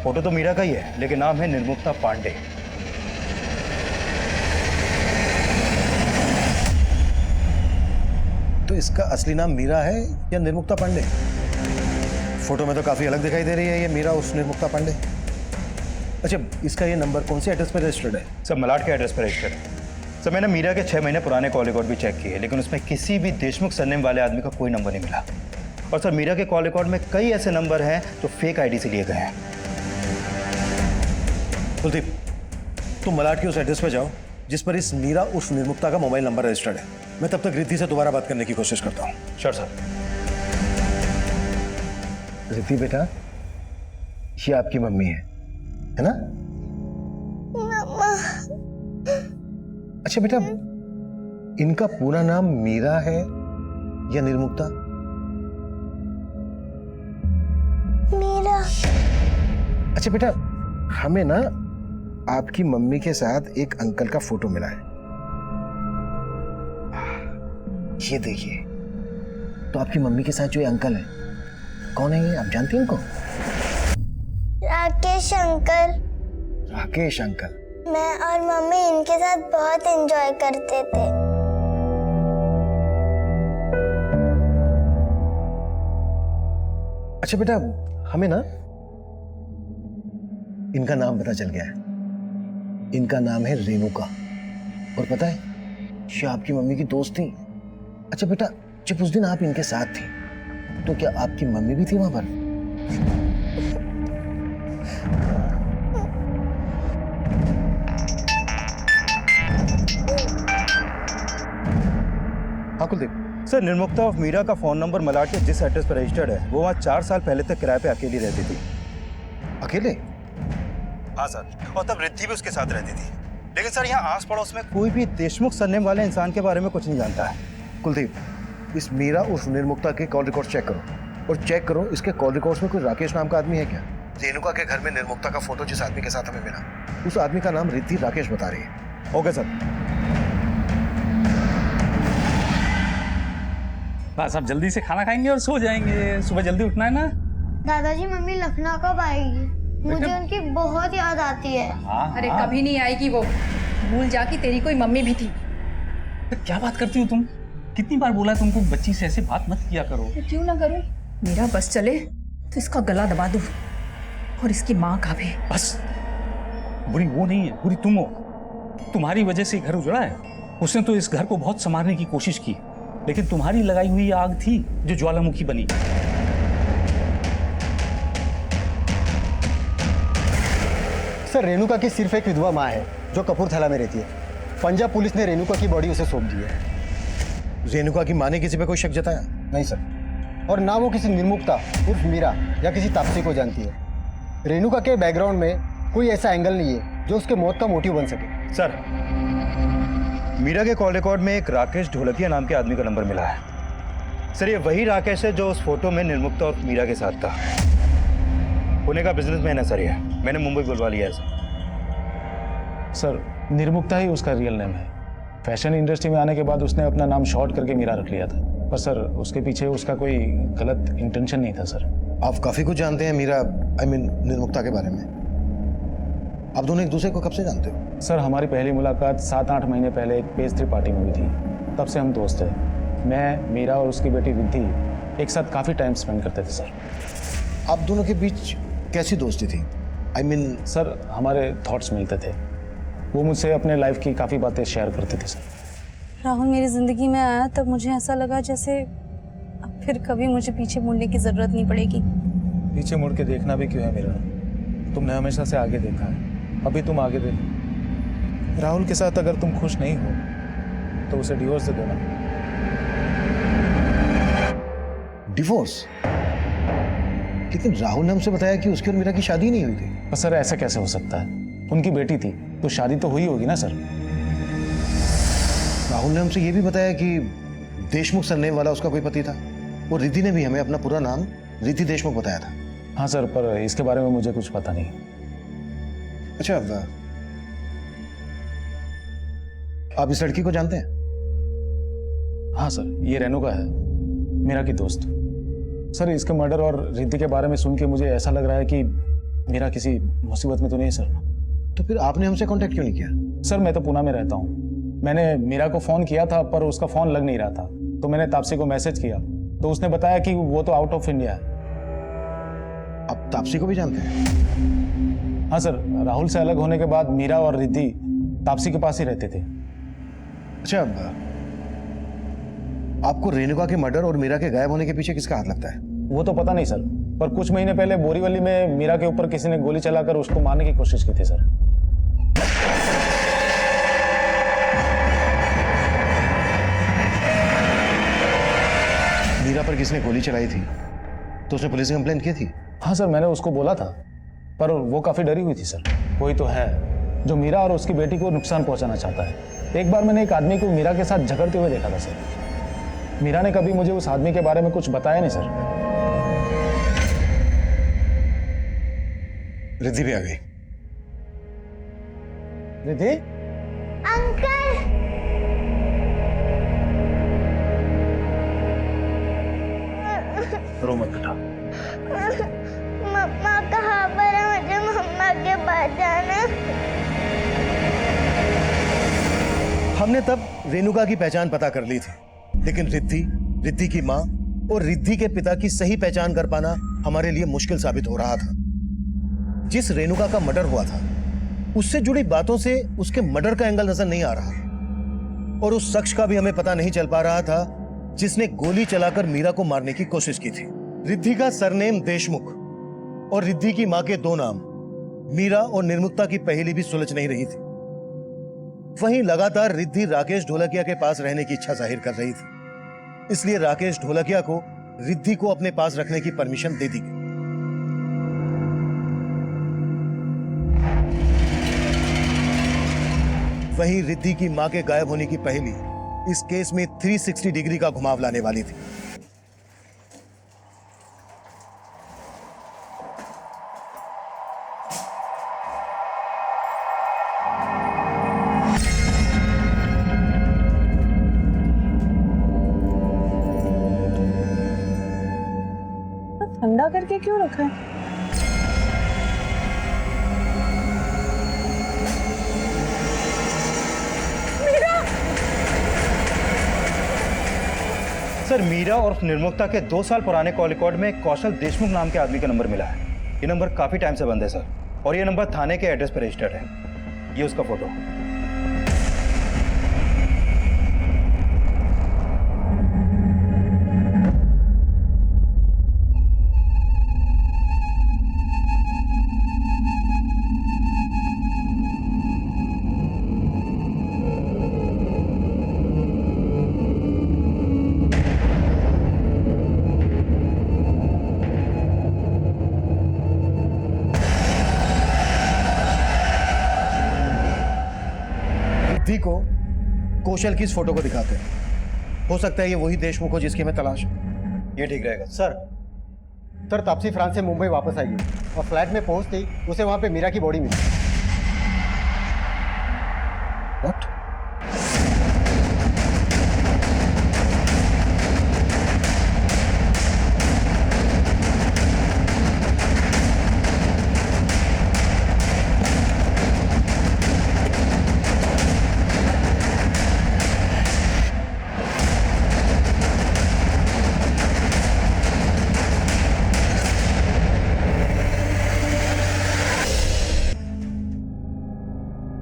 B: फोटो तो मीरा का ही है, लेकिन नाम है निर्मुक्ता पांडे।
A: तो इसका असली नाम मीरा है या निर्मुक्ता पांडे? फोटो में तो काफी अलग दिखाई दे रही है ये मीरा उस निर्मुक्ता पांडे। अच्छा, इसका ये नंबर कौन से एड्रेस पर रजिस्टर्ड है?
B: सर, मलाड के एड्रेस पर रजिस्टर्ड है। सर, मैंने मीरा के 6 महीने पुराने कॉल रिकॉर्ड भी चेक किए, लेकिन उसमें किसी भी देशमुख सरनेम वाले आदमी का कोई नंबर नहीं मिला। और सर, मीरा के कॉल रिकॉर्ड में कई ऐसे नंबर हैं जो फेक आईडी से लिए गए हैं।
A: कुलदीप, तुम मलाड के उस एड्रेस पे जाओ जिस पर इस मीरा उस निर्मुक्ता का मोबाइल नंबर रजिस्टर्ड है। मैं तब तक रिद्धि से दोबारा बात करने की कोशिश करता हूँ।
B: Sure sir.
A: रिद्धि बेटा, ये आपकी मम्मी है ना?
F: मम्मा।
A: अच्छा बेटा, इनका पूरा नाम मीरा है या निर्मुक्ता?
F: मीरा।
A: अच्छा बेटा, हमें ना आपकी मम्मी के साथ एक अंकल का फोटो मिला है। ये देखिए, तो आपकी मम्मी के साथ जो ये अंकल है, कौन है ये? आप जानती हैं इनको?
F: राकेश अंकल।
A: राकेश अंकल।
F: मैं और मम्मी इनके साथ बहुत एंजॉय करते थे।
A: अच्छा बेटा, हमें ना इनका नाम पता चल गया है। इनका नाम है रेणुका। और पता है, ये आपकी मम्मी की दोस्त थी। अच्छा बेटा, जब उस दिन आप इनके साथ थी तो क्या आपकी मम्मी भी थी वहां पर? हाँ कुलदीप।
B: सर, निर्मुक्ता ऑफ मीरा का फोन नंबर मलाड के जिस एड्रेस पर रजिस्टर्ड है, वो वहाँ 4 साल पहले तक किराए पे अकेली रहती थी।
A: अकेले?
B: हाँ सर, और तब रिद्धि भी उसके साथ रहती थी। लेकिन सर, यहाँ आस पड़ोस में कोई भी देशमुख सरनेम वाले इंसान के बारे में कुछ नहीं जानता है।
A: कुलदीप, इस मीरा उस निर्मुक्ता के कॉल रिकॉर्ड चेक करो, और चेक करो इसके कॉल रिकॉर्ड्स में कोई राकेश नाम का आदमी है क्या? रेणुका के घर में निर्मुक्ता का फोटो जिस आदमी के साथ हमें मिला, उस आदमी का नाम रिद्धि राकेश बता रही है।
B: Okay sir.
I: बस अब जल्दी से खाना खाएंगे और सो जाएंगे। सुबह जल्दी उठना है ना।
F: दादाजी, मम्मी लखनऊ कब आएगी? मुझे उनकी बहुत याद आती है।
H: अरे कभी नहीं आएगी वो। भूल जा कि तेरी कोई मम्मी भी थी।
I: क्या बात करती हो तुम? कितनी बार बोला तुमको बच्ची से ऐसे बात मत किया करो।
H: क्यों ना करूं? मेरा बस चले तो इसका गला दबा दूं, और इसकी माँ का भी।
I: बस, बुरी वो नहीं है, बुरी तुम हो। तुम्हारी वजह से घर उजड़ा है। उसने तो इस घर को बहुत संवारने की कोशिश की, लेकिन तुम्हारी लगाई हुई आग थी जो ज्वालामुखी बनी।
D: सर, रेणुका की सिर्फ एक विधवा माँ है जो कपूरथला में रहती है। पंजाब पुलिस ने रेणुका की बॉडी उसे सौंप दी है।
A: रेणुका की माँ ने किसी पे कोई शक जताया?
D: नहीं सर, और ना वो किसी निर्मुक्ता उर्फ मीरा या किसी तापसी को जानती है। रेणुका के बैकग्राउंड में कोई ऐसा एंगल नहीं है जो उसके मौत का मोटिव बन सके।
B: सर, मीरा के कॉल रिकॉर्ड में एक राकेश ढोलकिया नाम के आदमी का नंबर मिला है। सर, ये वही राकेश है जो उस फोटो में निर्मुक्ता और मीरा के साथ था। पुणे का बिजनेसमैन है सर ये। मैंने मुंबई बुलवा लिया है
L: सर, निर्मुक्ता ही उसका रियल नेम है। फैशन इंडस्ट्री में आने के बाद उसने अपना नाम शॉर्ट करके मीरा रख लिया था। पर सर, उसके पीछे उसका कोई गलत इंटेंशन नहीं था सर।
A: आप काफी कुछ जानते हैं मीरा, निर्मुक्ता के बारे में। आप दोनों एक दूसरे को कब से जानते हो?
L: सर, हमारी पहली मुलाकात 7-8 महीने पहले एक पेज 3 पार्टी में हुई थी। तब से हम दोस्त हैं। मैं, मीरा और उसकी बेटी रिद्धि एक साथ काफ़ी टाइम स्पेंड करते थे सर।
A: आप दोनों के बीच कैसी दोस्ती थी?
L: सर, हमारे थॉट्स मिलते थे। वो मुझसे अपने लाइफ की काफ़ी बातें शेयर करते थे सर।
O: राहुल मेरी ज़िंदगी में आया तब मुझे ऐसा लगा जैसे अब फिर कभी मुझे पीछे मुड़ने की ज़रूरत नहीं पड़ेगी।
L: पीछे मुड़ के देखना भी क्यों है मेरा? तुमने हमेशा से आगे देखा है, अभी तुम आगे देखो। राहुल के साथ अगर तुम खुश नहीं हो तो उसे डिवोर्स दे देना।
A: डिवोर्स? लेकिन राहुल ने हमसे बताया कि उसकी और मीरा की शादी नहीं हुई थी।
L: सर, ऐसा कैसे हो सकता है? उनकी बेटी थी तो शादी तो हुई होगी ना सर।
A: राहुल ने हमसे यह भी बताया कि देशमुख सरनेम वाला उसका कोई पति था। और रिद्धि ने भी हमें अपना पूरा नाम रिद्धि देशमुख बताया था।
L: हाँ सर, पर इसके बारे में मुझे कुछ पता नहीं।
A: अच्छा, आप इस लड़की को जानते हैं?
L: हाँ सर, ये रेणुका है, मेरा की दोस्त। सर इसके मर्डर और रिद्धि के बारे में सुन के मुझे ऐसा लग रहा है कि मीरा किसी मुसीबत में तो नहीं है सर।
A: तो फिर आपने हमसे कांटेक्ट क्यों नहीं किया?
L: सर मैं तो पुणे में रहता हूँ। मैंने मीरा को फ़ोन किया था पर उसका फ़ोन लग नहीं रहा था, तो मैंने तापसी को मैसेज किया तो उसने बताया कि वो तो आउट ऑफ इंडिया है।
A: आप तापसी को भी जानते हैं?
L: हाँ सर, राहुल से अलग होने के बाद मीरा और रिद्धि तापसी के पास ही रहते थे।
A: अच्छा, आपको रेणुका के मर्डर और मीरा के गायब होने के पीछे किसका हाथ लगता है?
L: वो तो पता नहीं सर, पर कुछ महीने पहले बोरीवली में मीरा के ऊपर किसी ने गोली चलाकर उसको मारने की कोशिश की थी सर।
A: मीरा पर किसने गोली चलाई थी तो उसने पुलिस में कंप्लेंट की थी?
L: हाँ सर, मैंने उसको बोला था पर वो काफी डरी हुई थी सर। कोई तो है जो मीरा और उसकी बेटी को नुकसान पहुंचाना चाहता है। एक बार मैंने एक आदमी को मीरा के साथ झगड़ते हुए देखा था सर। मीरा ने कभी मुझे उस आदमी के बारे में कुछ बताया नहीं सर।
A: रिद्धि भी आ गई।
L: रिद्धि?
F: अंकल,
I: रो मत बेटा।
F: मम्मा कहाँ पर है? मुझे मम्मा के पास जाना।
A: हमने तब रेणुका की पहचान पता कर ली थी, लेकिन रिद्धि की माँ और रिद्धि के पिता की सही पहचान कर पाना हमारे लिए मुश्किल साबित हो रहा था। जिस रेणुका का मर्डर हुआ था उससे जुड़ी बातों से उसके मर्डर का एंगल नजर नहीं आ रहा, और उस शख्स का भी हमें पता नहीं चल पा रहा था जिसने गोली चलाकर मीरा को मारने की कोशिश की थी। रिद्धि का सरनेम देशमुख और रिद्धि की मां के दो नाम मीरा और निर्मुक्ता की पहेली भी सुलझ नहीं रही थी। वहीं लगातार रिद्धि राकेश ढोलकिया के पास रहने की इच्छा जाहिर कर रही थी, इसलिए राकेश ढोलकिया को रिद्धि को अपने पास रखने की परमिशन दे दी गई। वहीं रिद्धि की मां के गायब होने की पहेली इस केस में 360 डिग्री का घुमाव लाने वाली थी।
J: ठंडा करके क्यों रखा है?
B: सर, मीरा और निर्मुक्ता के 2 साल पुराने कॉल रिकॉर्ड में कौशल देशमुख नाम के आदमी का नंबर मिला है। ये नंबर काफी टाइम से बंद है सर, और ये नंबर थाने के एड्रेस पर रजिस्टर्ड है। ये उसका फोटो।
A: रिद्धि को कौशल की इस फोटो को दिखाते हैं। हो सकता है ये वही देशमुख हो जिसकी हमें तलाश है।
B: ये ठीक रहेगा
D: सर तापसी फ्रांस से मुंबई वापस आई और फ्लैट में पहुंचते ही उसे वहां पे मीरा की बॉडी मिली।
A: What?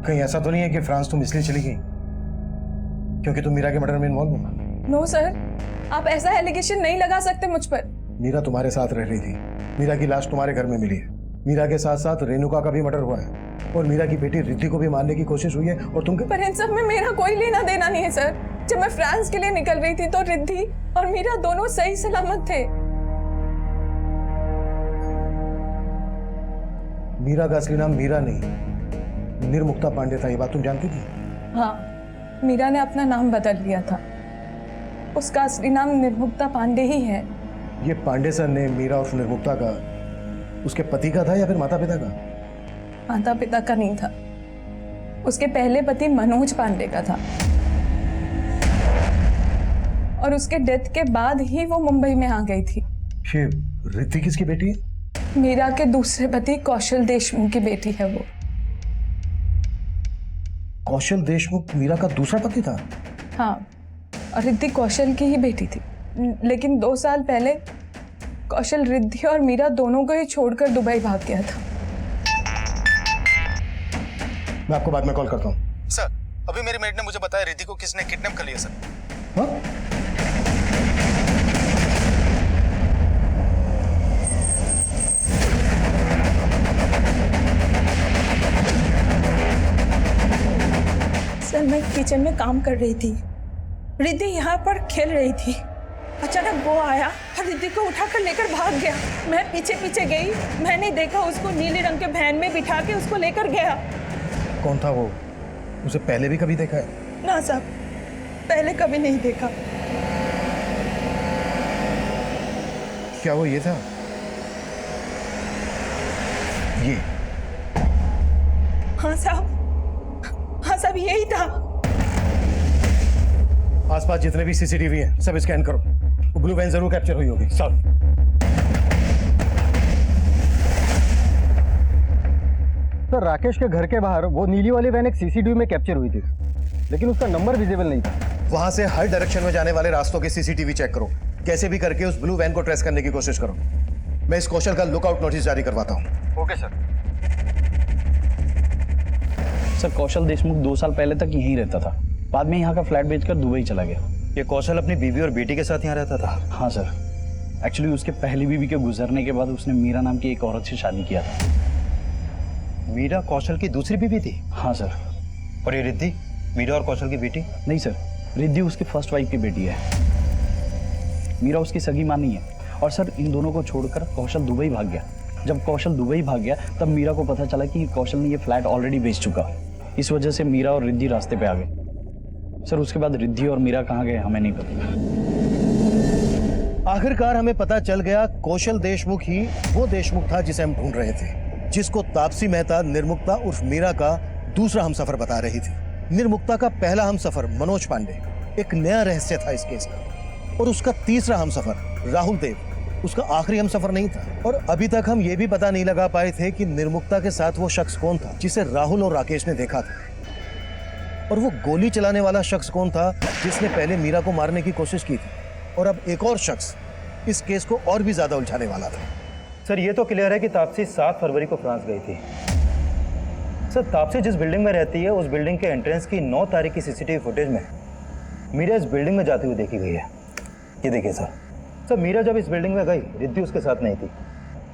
A: कहीं ऐसा तो नहीं है कि फ्रांस तुम इसलिए चली गई क्योंकि तुम मीरा के मर्डर में इन्वॉल्व हो?
N: नो सर, आप ऐसा एलिगेशन नहीं लगा सकते मुझ पर।
A: मीरा तुम्हारे साथ रह रही थी। मीरा की लाश तुम्हारे घर में मिली है। मीरा के साथ साथ रेणुका का भी मर्डर हुआ है और मीरा की बेटी रिद्धि को भी मारने की कोशिश हुई है और तुम।
N: पर इन सब में मेरा कोई लेना देना नहीं है सर। जब मैं फ्रांस के लिए निकल रही थी तो रिद्धि और मीरा दोनों सही सलामत थे।
A: मीरा का असली नाम मीरा नहीं निर्मुक्ता पांडे था। ये बात तुम जानती थी?
N: हाँ, मीरा ने अपना नाम बदल लिया था। उसका असली नाम निर्मुक्ता पांडे ही है।
A: ये पांडे सर ने मीरा और निर्मुक्ता का उसके पति का था या फिर माता पिता का?
N: माता पिता का नहीं था, उसके पहले पति मनोज पांडे का था। और उसके डेथ के बाद ही वो मुंबई में आ गई थी।
A: ये रिद्धि किसकी बेटी है?
N: मीरा के दूसरे पति कौशल देशमुख की बेटी है वो।
A: कौशल देशमुख मीरा का दूसरा पति था?
N: हाँ, और रिद्धि कौशल की ही बेटी थी। लेकिन 2 साल पहले कौशल रिद्धि और मीरा दोनों को ही छोड़कर दुबई भाग गया था।
A: मैं आपको बाद में कॉल करता हूँ।
M: सर अभी मेरी मेड ने मुझे बताया रिद्धि को किसने किडनैप कर लिया सर।
A: हाँ?
J: सर मैं किचन में काम कर रही थी, रिद्धि यहाँ पर खेल रही थी, अचानक वो आया और रिद्धि को उठाकर लेकर भाग गया। मैं पीछे पीछे गई, मैंने देखा उसको नीले रंग के वैन में बिठा के उसको लेकर गया।
A: कौन था वो? उसे पहले भी कभी देखा है?
J: ना साहब, पहले कभी नहीं देखा।
A: क्या वो ये था? ये?
J: हाँ साहब, हाँ साहब यही था।
A: आसपास जितने भी सीसीटीवी हैं सब स्कैन करो, वो ब्लू वैन जरूर कैप्चर हुई होगी। सब।
D: सर राकेश के घर के बाहर वो नीली वाली वैन एक सीसीटीवी में कैप्चर हुई थी, लेकिन उसका नंबर विजिबल नहीं था।
A: वहां से हर डायरेक्शन में जाने वाले रास्तों के सीसीटीवी चेक करो, कैसे भी करके उस ब्लू वैन को ट्रेस करने की कोशिश करो। मैं इस कौशल का लुकआउट नोटिस जारी करवाता हूँ।
D: Okay sir.
L: सर कौशल देशमुख 2 साल पहले तक यहीं रहता था, बाद में यहाँ का फ्लैट बेचकर दुबई चला गया।
B: ये कौशल अपनी बीवी और बेटी के साथ यहाँ रहता था?
L: हाँ सर, एक्चुअली उसके पहली बीवी के गुजरने के बाद उसने मीरा नाम की एक औरत से शादी किया था।
B: मीरा कौशल की दूसरी बीवी थी?
L: हाँ सर।
B: और ये रिद्धि मीरा और कौशल की बेटी?
L: नहीं सर, रिद्धि उसकी फर्स्ट वाइफ की बेटी है, मीरा उसकी सगी मां नहीं है। और सर इन दोनों को छोड़कर कौशल दुबई भाग गया। जब कौशल दुबई भाग गया तब मीरा को पता चला कि कौशल ने ये फ्लैट ऑलरेडी बेच चुका। इस वजह से मीरा और रिद्धि रास्ते पे आ गए। सर उसके बाद रिद्धि और मीरा कहाँ गए हमें नहीं पता।
A: आखिरकार हमें पता चल गया कौशल देशमुख ही वो देशमुख था जिसे हम ढूंढ रहे थे, जिसको तापसी मेहता निर्मुक्ता उर्फ मीरा का दूसरा हमसफर बता रही थी। निर्मुक्ता का पहला हमसफर मनोज पांडे एक नया रहस्य था इस केस का, और उसका तीसरा हमसफर राहुल देव उसका आखिरी हमसफर नहीं था। और अभी तक हम ये भी पता नहीं लगा पाए थे कि निर्मुक्ता के साथ वो शख्स कौन था जिसे राहुल और राकेश ने देखा था, और वो गोली चलाने वाला शख्स कौन था जिसने पहले मीरा को मारने की कोशिश की थी। और अब एक और शख्स इस केस को और भी ज्यादा उलझाने वाला था।
B: सर ये तो क्लियर है कि तापसी 7 फरवरी को फ्रांस गई थी। सर तापसी जिस बिल्डिंग में रहती है उस बिल्डिंग के एंट्रेंस की 9 तारीख की सीसीटीवी फुटेज में मीरा इस बिल्डिंग में जाती हुई देखी गई है। ये देखिए सर, मीरा जब इस बिल्डिंग में गई रिद्धि उसके साथ नहीं थी,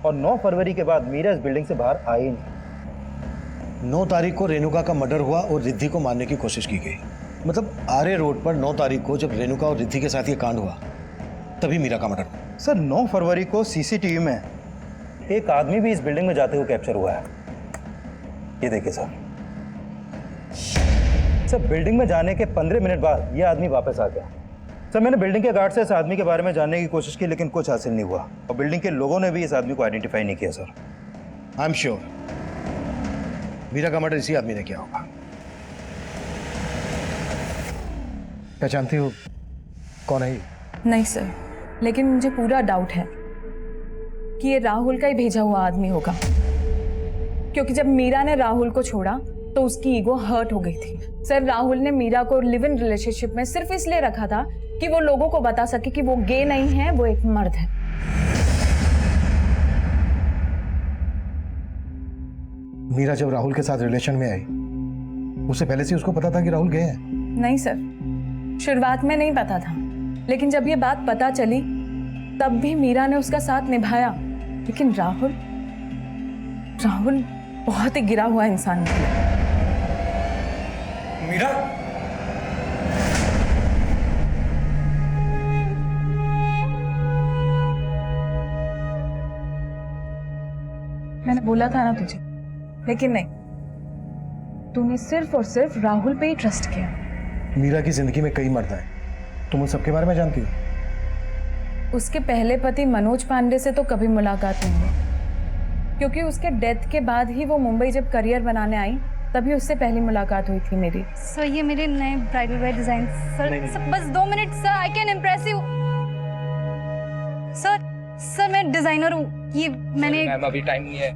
B: और 9 फरवरी के बाद मीरा इस बिल्डिंग से बाहर आई नहीं।
A: 9 तारीख को रेणुका का मर्डर हुआ और रिद्धि को मारने की कोशिश की गई। मतलब आर्य रोड पर 9 तारीख को जब रेणुका और रिद्धि के साथ ये कांड हुआ तभी मीरा का मर्डर हुआ।
B: सर 9 फरवरी को सीसीटीवी में एक आदमी भी इस बिल्डिंग में जाते हुए कैप्चर हुआ है। ये देखिए सर बिल्डिंग में जाने के 15 मिनट बाद ये आदमी वापस आ गया। सर मैंने बिल्डिंग के गार्ड से इस आदमी के बारे में जानने की कोशिश की, लेकिन कुछ हासिल नहीं हुआ, और बिल्डिंग के लोगों ने भी इस आदमी को आइडेंटिफाई नहीं किया। Sir
A: I am sure Meera का मर्डर इसी आदमी ने किया होगा। क्या जानती हो कौन है ये?
N: नहीं सर, लेकिन मुझे पूरा डाउट है कि ये राहुल का ही भेजा हुआ आदमी होगा, क्योंकि जब मीरा ने राहुल को छोड़ा तो उसकी ईगो हर्ट हो गई थी। सर राहुल ने मीरा को लिव इन रिलेशनशिप में सिर्फ इसलिए रखा था कि वो लोगों को बता सके कि वो गे नहीं है, वो एक मर्द है।
A: मीरा जब राहुल के साथ रिलेशन में आई उससे पहले से उसको पता था कि राहुल गए हैं?
N: नहीं सर, शुरुआत में नहीं पता था, लेकिन जब ये बात पता चली तब भी मीरा ने उसका साथ निभाया। लेकिन राहुल बहुत ही गिरा हुआ इंसान निकला।
L: मीरा,
N: मैंने बोला था ना तुझे, लेकिन नहीं, तूने सिर्फ और सिर्फ राहुल पे ही ट्रस्ट किया।
A: मीरा की जिंदगी में कई मर्द हैं, तुम उन सबके बारे में जानती हो?
N: उसके पहले पति मनोज पांडे से तो कभी मुलाकात नहीं हुई, क्योंकि उसके डेथ के बाद ही वो मुंबई जब करियर बनाने आई तभी उससे पहली मुलाकात हुई थी मेरी।
O: सर ये मेरे नए ब्राइडल वेयर डिजाइन। सर बस 2 minute sir, I can impress you. Sir मैं डिजाइनर हूँ, ये मैंने
L: मैम अभी टाइम नहीं है।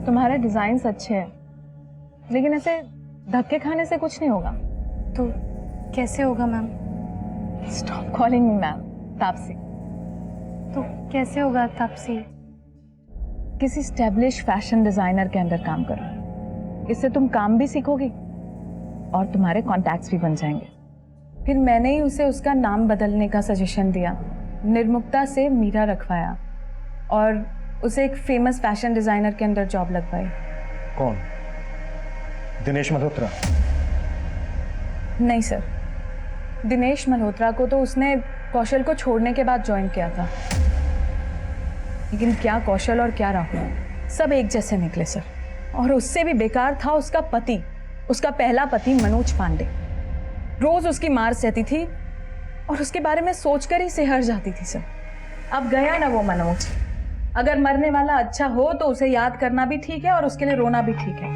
N: तुम्हारे डिजाइन अच्छे हैं, लेकिन ऐसे धक्के खाने से कुछ नहीं होगा।
O: तो कैसे होगा ma'am?
N: Stop calling me ma'am, Taapsee.
O: तो कैसे होगा तापसी?
N: किसी स्टैब्लिश फैशन डिजाइनर के अंदर काम करो, इससे तुम काम भी सीखोगी और तुम्हारे कॉन्टैक्ट्स भी बन जाएंगे। फिर मैंने ही उसे उसका नाम बदलने का सजेशन दिया, निर्मुक्ता से मीरा रखवाया और उसे एक फेमस फैशन डिजाइनर के अंदर जॉब लगवाई।
B: कौन? दिनेश मल्होत्रा?
N: नहीं सर, दिनेश मल्होत्रा को तो उसने कौशल को छोड़ने के बाद ज्वाइन किया था, लेकिन क्या कौशल और क्या राहुल सब एक जैसे निकले सर। और उससे भी बेकार था उसका पति, उसका पहला पति मनोज पांडे। रोज उसकी मार सहती थी और उसके बारे में सोचकर ही सिहर जाती थी सर। अब गया ना वो मनोज। अगर मरने वाला अच्छा हो तो उसे याद करना भी ठीक है और उसके लिए रोना भी ठीक है,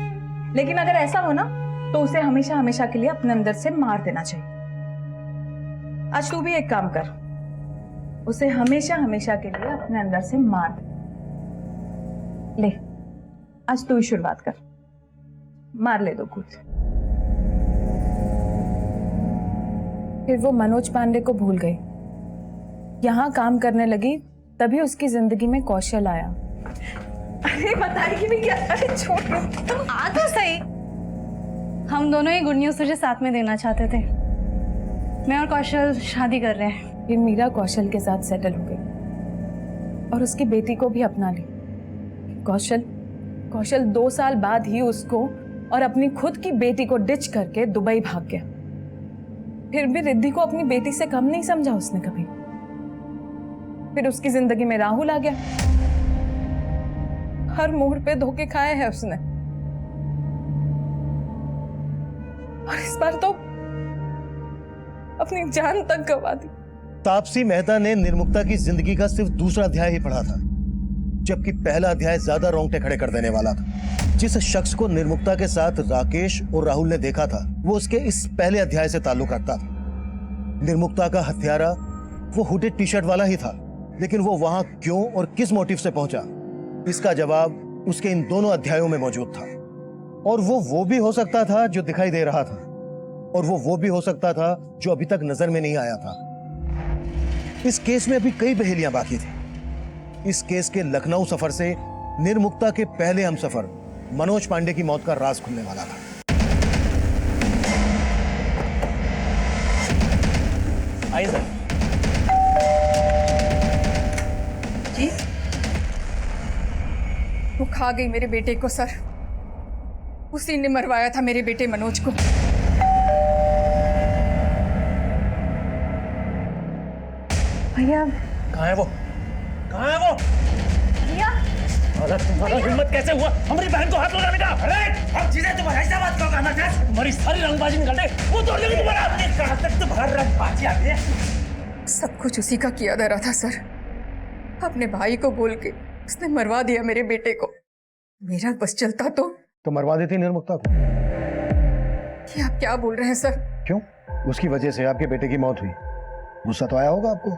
N: लेकिन अगर ऐसा हो ना तो उसे हमेशा हमेशा के लिए अपने अंदर से मार देना चाहिए। आज तू भी एक काम कर, उसे हमेशा हमेशा के लिए अपने अंदर से मार दे। ले, आज तू ही शुरुआत कर, मार ले दो कुछ। फिर वो मनोज पांडे को भूल गई, यहां काम करने लगी, तभी उसकी जिंदगी में कौशल आया। अरे बताएगी भी क्या? अरे छोड़,
O: तुम आ तो सही। हम दोनों ही गुड न्यूज तुझे साथ में देना चाहते थे। मैं और कौशल शादी कर रहे हैं।
N: फिर मीरा कौशल के साथ सेटल हो गई और उसकी बेटी को भी अपना ली। कौशल 2 साल बाद ही उसको और अपनी खुद की बेटी को डिच करके दुबई भाग गया। फिर भी रिद्धि को अपनी बेटी से कम नहीं समझा उसने कभी। फिर उसकी जिंदगी में राहुल आ गया। हर मोड़ पे धोखे खाए हैं उसने, और इस बार तो अपनी जान तक गंवा दी।
A: तापसी मेहता ने निर्मुक्ता की जिंदगी का सिर्फ दूसरा अध्याय ही पढ़ा था, जबकि पहला अध्याय ज्यादा रोंगटे खड़े कर देने वाला था। जिस शख्स को निर्मुक्ता के साथ राकेश और राहुल ने देखा था, वो उसके इस पहले अध्याय से ताल्लुक रखता था। निर्मुक्ता का हत्यारा वो हुडेड टी शर्ट वाला ही था, लेकिन वो वहां क्यों और किस मोटिव से पहुंचा, इसका जवाब उसके इन दोनों अध्यायों में मौजूद था। और वो भी हो सकता था जो दिखाई दे रहा था, और वो भी हो सकता था जो अभी तक नजर में नहीं आया था। इस केस में अभी कई पहेलियां बाकी थी। इस केस के लखनऊ सफर से निर्मुक्ता के पहले हमसफर मनोज पांडे की मौत का राज खुलने वाला था।
I: आइए सर।
H: जी, वो खा गई मेरे बेटे को सर। उसी ने मरवाया था मेरे बेटे मनोज को।
N: भैया
I: कहाँ है वो? कहाँ है वो?
N: भैया,
I: अरे तुम्हारा हिम्मत कैसे हुआ हमारी बहन को हाथ लगाने का? अरे
K: अब चीजें तुम्हारी ऐसा बात करो करना था।
I: तुम्हारी सारी रंगबाजी निकाल दे, वो तोड़ देगी तुम्हारा।
K: कहाँ तक तुम्हारी रंगबाजी आती है?
H: सब कुछ उसी का किया धरा था सर। अपने भाई को बोल के उसने मरवा दिया मेरे बेटे को। मेरा बस चलता तो
B: मरवा देती निर्मुक्ता को।
H: ये आप क्या बोल रहे हैं सर?
B: क्यों? उसकी वजह से आपके बेटे की मौत हुई, गुस्सा तो आया होगा आपको।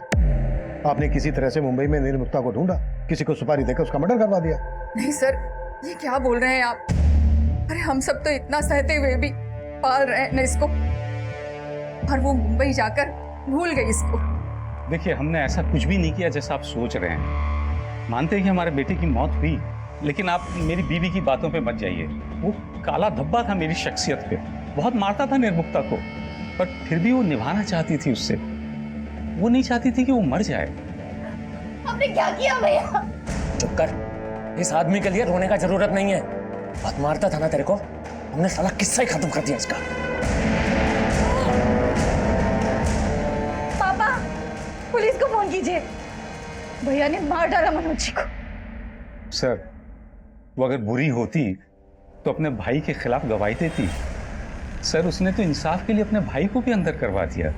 B: आपने किसी तरह से मुंबई में निर्मुक्ता को ढूंढा, किसी को सुपारी देकर उसका मर्डर करवा दिया।
H: नहीं सर, ये क्या बोल रहे हैं आप? अरे हम सब तो इतना सहते हुए भी पाल रहे हैं ना इसको, और वो मुंबई जाकर भूल गई इसको।
L: देखिए, हमने ऐसा कुछ भी नहीं किया जैसा आप सोच रहे हैं। मानते हैं कि हमारे बेटे की मौत हुई, लेकिन आप मेरी बीवी की बातों पे मत जाइए। वो काला धब्बा था मेरी शख्सियत पे, बहुत मारता था निर्मुक्ता को, पर फिर भी वो निभाना चाहती थी उससे। वो नहीं चाहती थी कि वो मर जाए।
O: आपने क्या किया भैया?
I: चुप कर, इस आदमी के लिए रोने का जरूरत नहीं है। बहुत मारता था ना तेरे को, हमने साला किस्सा ही खत्म कर दिया इसका।
G: पापा, पुलिस को फोन कीजिए। भैया ने मार डाला मनोज जी को।
L: सर, वो अगर बुरी होती तो अपने भाई के खिलाफ गवाही देती। सर, उसने तो इंसाफ के लिए अपने भाई को भी अंदर करवा दिया।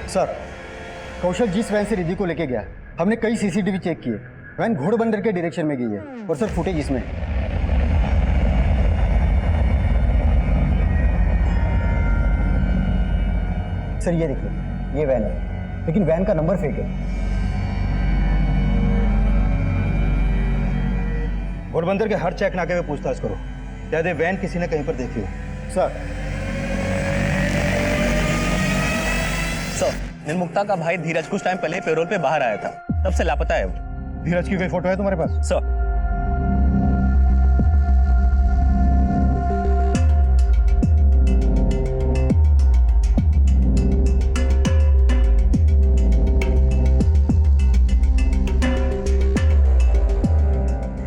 D: सर, कौशल जिस वैन से रिद्धि को लेके गया, हमने कई सीसीटीवी चेक किए। वैन घोड़बंदर के डायरेक्शन में गई है, और सर फुटेज इसमें। सर ये देखिए, ये वैन है, लेकिन वैन का नंबर फेक है।
B: घोड़बंदर के हर चेक नाके पे पूछताछ करो, शायद ये वैन किसी ने कहीं पर देखी हो।
D: सर
P: निर्मुक्ता का भाई धीरज कुछ टाइम पहले पेरोल पे बाहर आया था, तब से लापता है वो।
B: धीरज की कोई फोटो है तुम्हारे पास?
P: सर